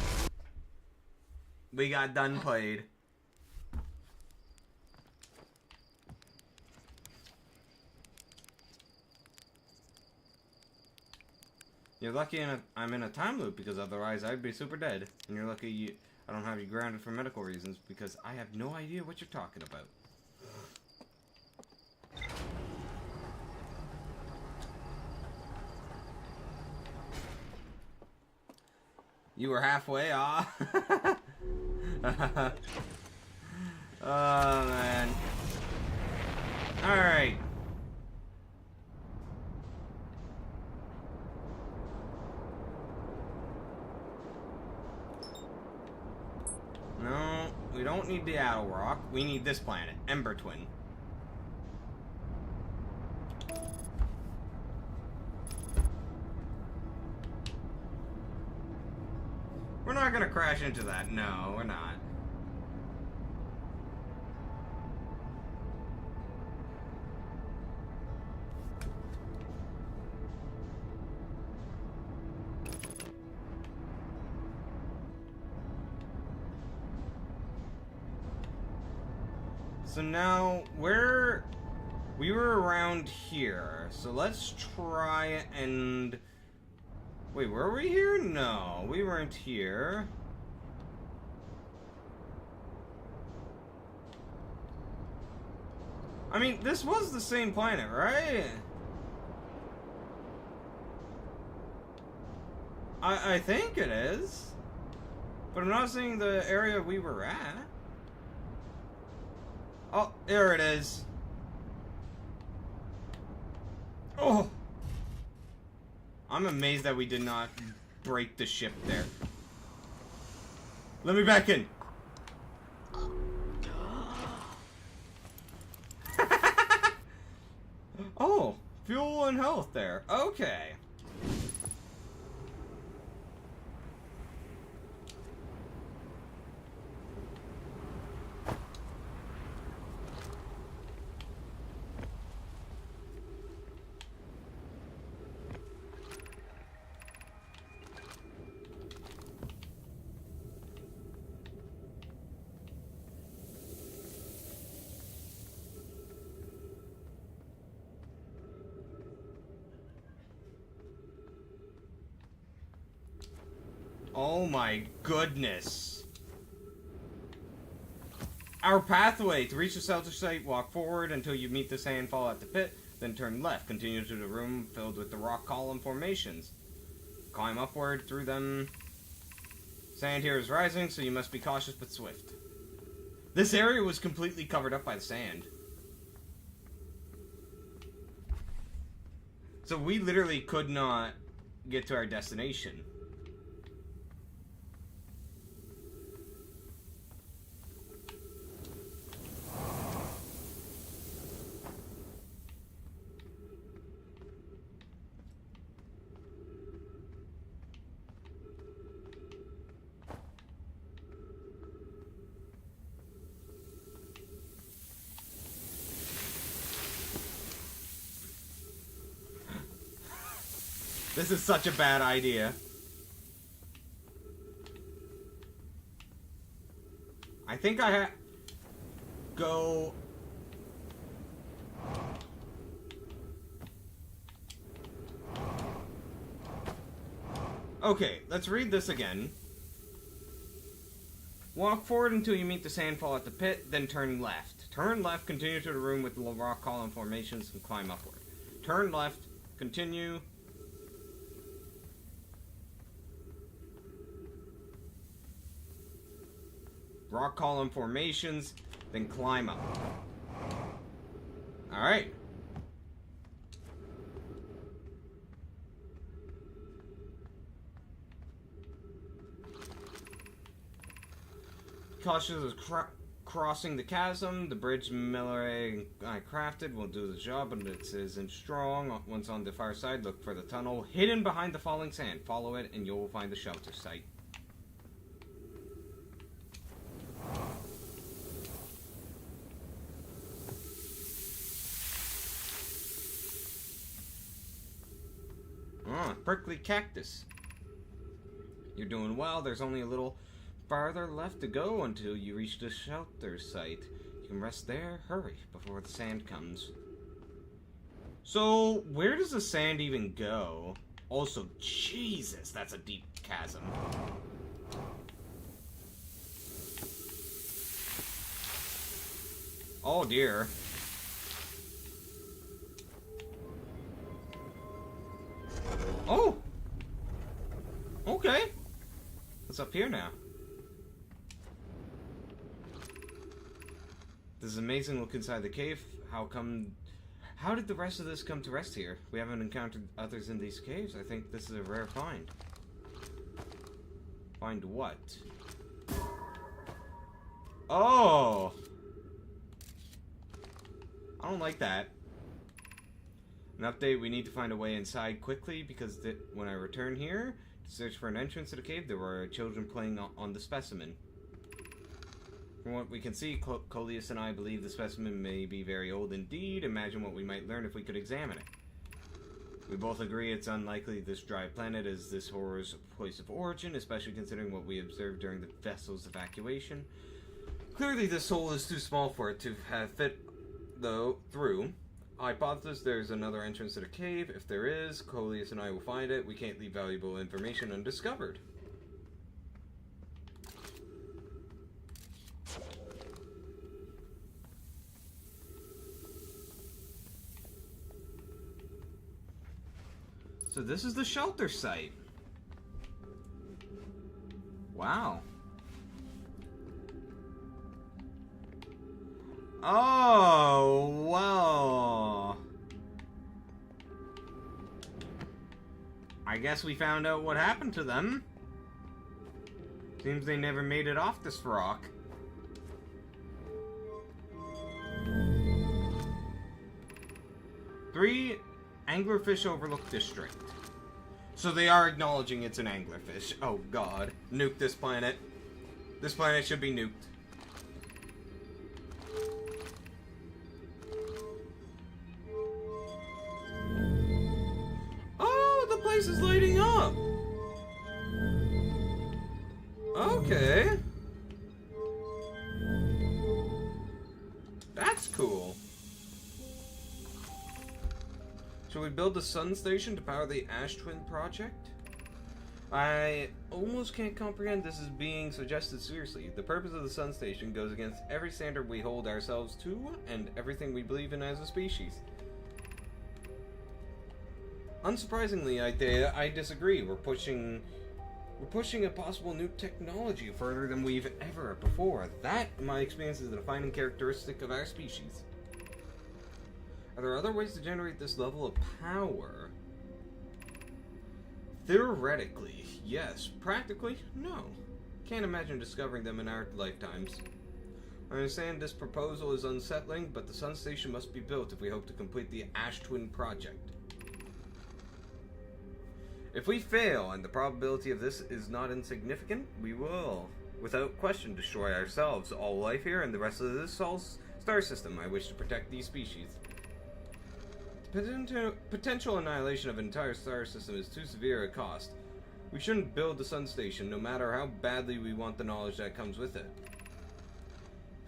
We got done played. You're lucky I'm in a time loop, because otherwise I'd be super dead. And you're lucky I don't have you grounded for medical reasons, because I have no idea what you're talking about. You were halfway off. Oh, man. Alright. No, we don't need the Owl Rock. We need this planet, Ember Twin. We're not gonna crash into that. No, we're not. So now, we were around here. So let's try and... Wait, were we here? No, we weren't here. I mean, this was the same planet, right? I think it is. But I'm not seeing the area we were at. Oh, there it is. Oh! I'm amazed that we did not break the ship there. Let me back in. Oh, fuel and health there. Okay. Oh my goodness. Our pathway. To reach the shelter site, walk forward until you meet the sandfall at the pit, then turn left. Continue to the room filled with the rock column formations. Climb upward through them. Sand here is rising, so you must be cautious but swift. This area was completely covered up by the sand. So we literally could not get to our destination. This is such a bad idea. I think I go... Okay, let's read this again. Walk forward until you meet the sandfall at the pit, then turn left. Turn left, continue to the room with the rock column formations and climb upward. Turn left, continue. Rock column formations, then climb up. Alright. Cautious of crossing the chasm. The bridge Miller and I crafted will do the job, but it isn't strong. Once on the far side, look for the tunnel hidden behind the falling sand. Follow it, and you'll find the shelter site. Oh, prickly cactus. You're doing well. There's only a little farther left to go until you reach the shelter site. You can rest there. Hurry before the sand comes. So, where does the sand even go? Also, Jesus, that's a deep chasm. Oh dear. Oh! Okay. What's up here now? This is amazing look inside the cave. How did the rest of this come to rest here? We haven't encountered others in these caves. I think this is a rare find. Find what? Oh! I don't like that. An update, we need to find a way inside quickly because when I return here to search for an entrance to the cave, there were children playing on the specimen. From what we can see, Coleus and I believe the specimen may be very old indeed. Imagine what we might learn if we could examine it. We both agree it's unlikely this dry planet is this horror's place of origin, especially considering what we observed during the vessel's evacuation. Clearly this hole is too small for it to have fit through. Hypothesis, there's another entrance to the cave. If there is, Coleus and I will find it. We can't leave valuable information undiscovered. So this is the shelter site. Wow. Oh, well. I guess we found out what happened to them. Seems they never made it off this rock. Three Anglerfish Overlook District. So they are acknowledging it's an anglerfish. Oh god. Nuke this planet. This planet should be nuked. Oh, the place is lighting up. Okay. That's cool. Shall we build the sun station to power the Ash Twin project? I almost can't comprehend this is being suggested seriously. The purpose of the sun station goes against every standard we hold ourselves to and everything we believe in as a species. Unsurprisingly, I disagree. We're pushing a possible new technology further than we've ever before. That, in my experience, is the defining characteristic of our species. Are there other ways to generate this level of power? Theoretically, yes. Practically, no. Can't imagine discovering them in our lifetimes. I understand this proposal is unsettling, but the sun station must be built if we hope to complete the Ash Twin project. If we fail, and the probability of this is not insignificant, we will, without question, destroy ourselves, all life here, and the rest of this star system. I wish to protect these species. Potential annihilation of an entire star system is too severe a cost. We shouldn't build the sun station, no matter how badly we want the knowledge that comes with it.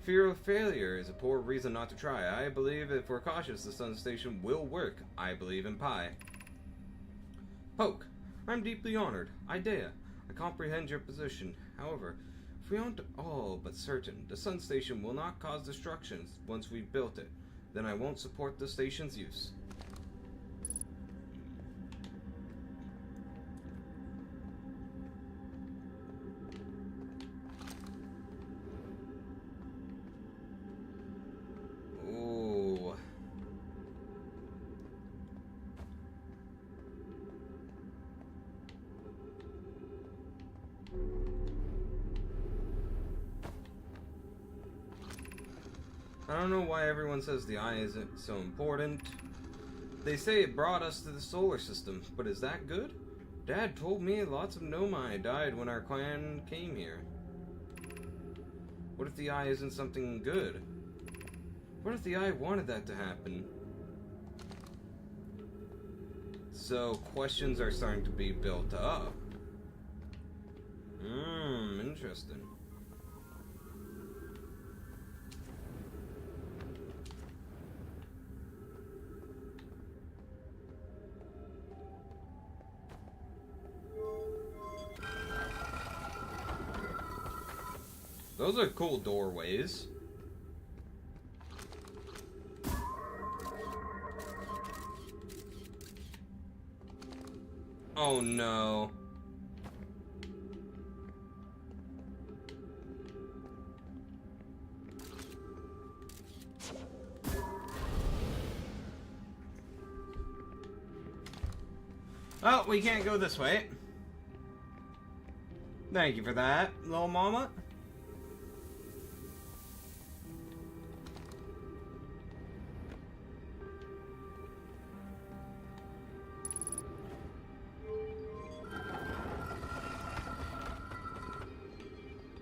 Fear of failure is a poor reason not to try. I believe if we're cautious, the sun station will work. I believe in Pi. Poke. I'm deeply honored. Idea. I comprehend your position. However, if we aren't all but certain the sun station will not cause destruction once we've built it, then I won't support the station's use. Ooh. I don't know why everyone says the eye isn't so important. They say it brought us to the solar system, but is that good? Dad told me lots of Nomai died when our clan came here. What if the eye isn't something good? What if the eye wanted that to happen? So, questions are starting to be built up. Interesting. Those are cool doorways. Oh no. Oh, we can't go this way. Thank you for that, little mama.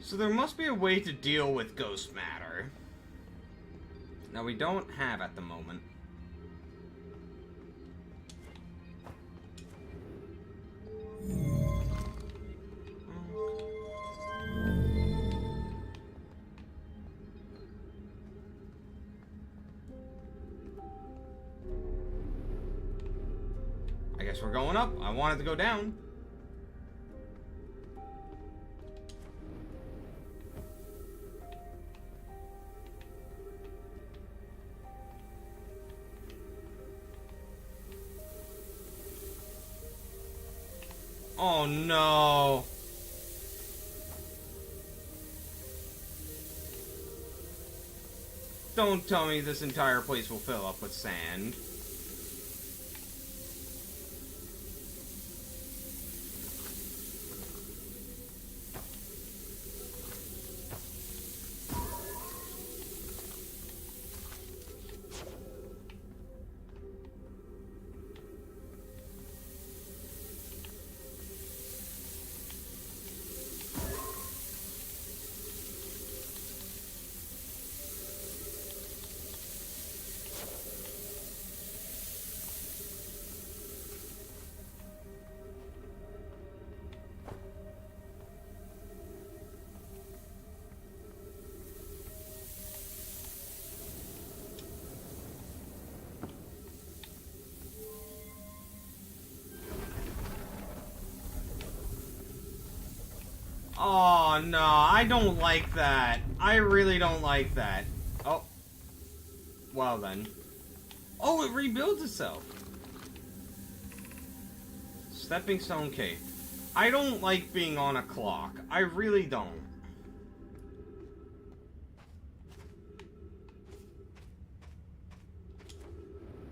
So there must be a way to deal with ghost matter. Now we don't have at the moment. I guess we're going up. I wanted to go down. Oh no. Don't tell me this entire place will fill up with sand. Oh, no, I don't like that. I really don't like that. Oh. Well, then. Oh, it rebuilds itself. Stepping Stone Cave. I don't like being on a clock. I really don't.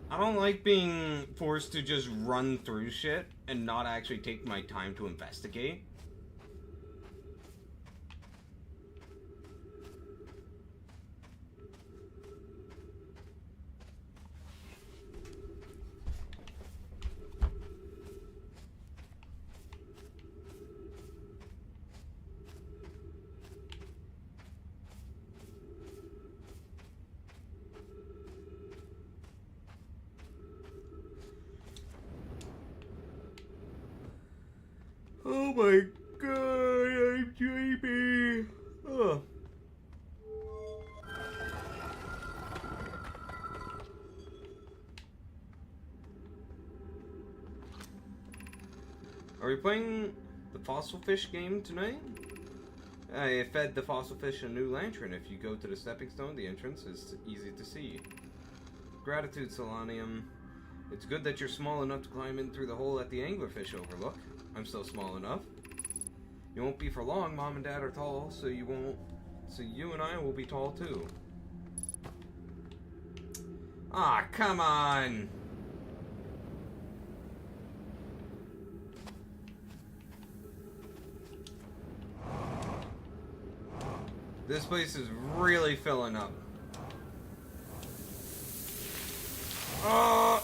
I don't like being forced to just run through shit and not actually take my time to investigate. Oh my god, I'm sleepy. Ugh. Are we playing the fossil fish game tonight? I fed the fossil fish a new lantern. If you go to the stepping stone, the entrance is easy to see. Gratitude, Solanium. It's good that you're small enough to climb in through the hole at the anglerfish overlook. I'm still small enough. You won't be for long. Mom and Dad are tall, so you and I will be tall too. Ah, come on! This place is really filling up. Oh!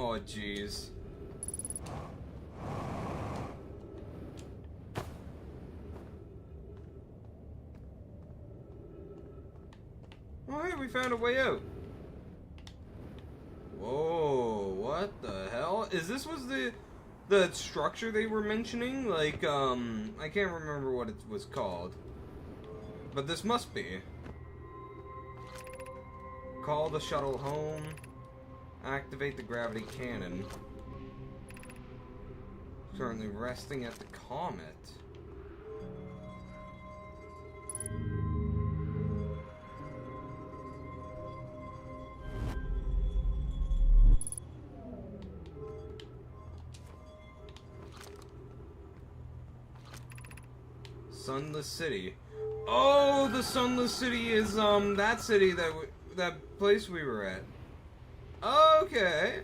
Oh, jeez. Oh, hey, we found a way out. Whoa, what the hell? Is this was the structure they were mentioning? Like, I can't remember what it was called. But this must be. Call the shuttle home. Activate the gravity cannon. Currently resting at the comet. Sunless City. Oh, the Sunless City is that city that place we were at. Okay.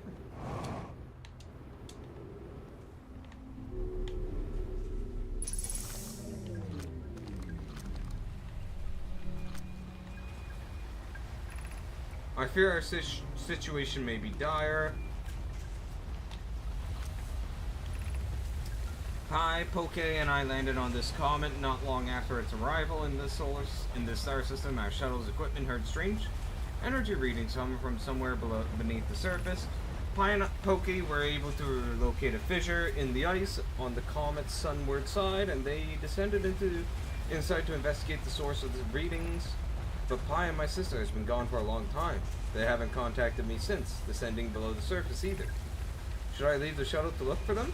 I fear our situation may be dire. Hi, Poke and I landed on this comet not long after its arrival in this star system. Our shuttle's equipment heard strange energy readings coming from somewhere beneath the surface. Pi and Poke were able to locate a fissure in the ice on the comet's sunward side, and they descended inside to investigate the source of the readings. But Pi and my sister has been gone for a long time. They haven't contacted me since, descending below the surface either. Should I leave the shuttle to look for them?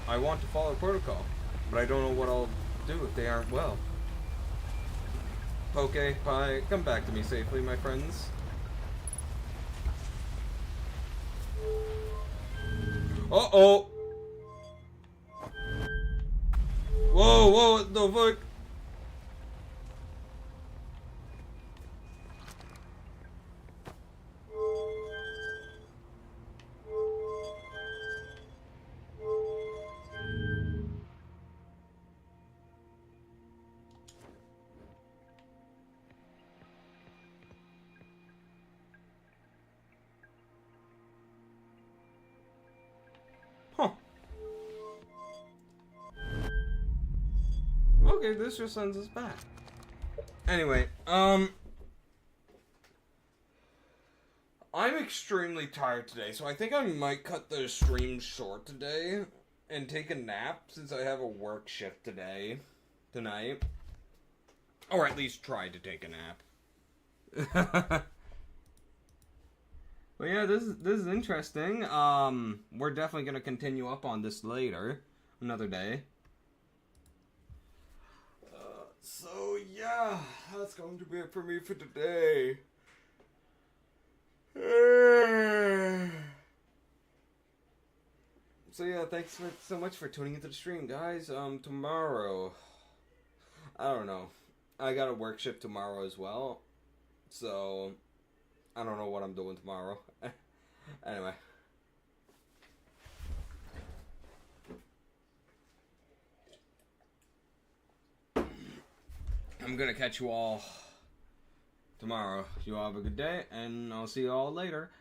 I want to follow protocol, but I don't know what I'll do if they aren't well. Poke, Pi, come back to me safely, my friends. Uh-oh! Whoa, whoa, what the fuck? Huh. Okay, this just sends us back. Anyway, I'm extremely tired today, so I think I might cut the stream short today and take a nap since I have a work shift tonight. Or at least try to take a nap. But yeah, this is interesting. We're definitely gonna continue up on this later, another day. So yeah, that's going to be it for me for today. So yeah, thanks so much for tuning into the stream, guys. Tomorrow, I don't know. I got a work shift tomorrow as well, so I don't know what I'm doing tomorrow. Anyway. I'm gonna catch you all tomorrow. You all have a good day, and I'll see you all later.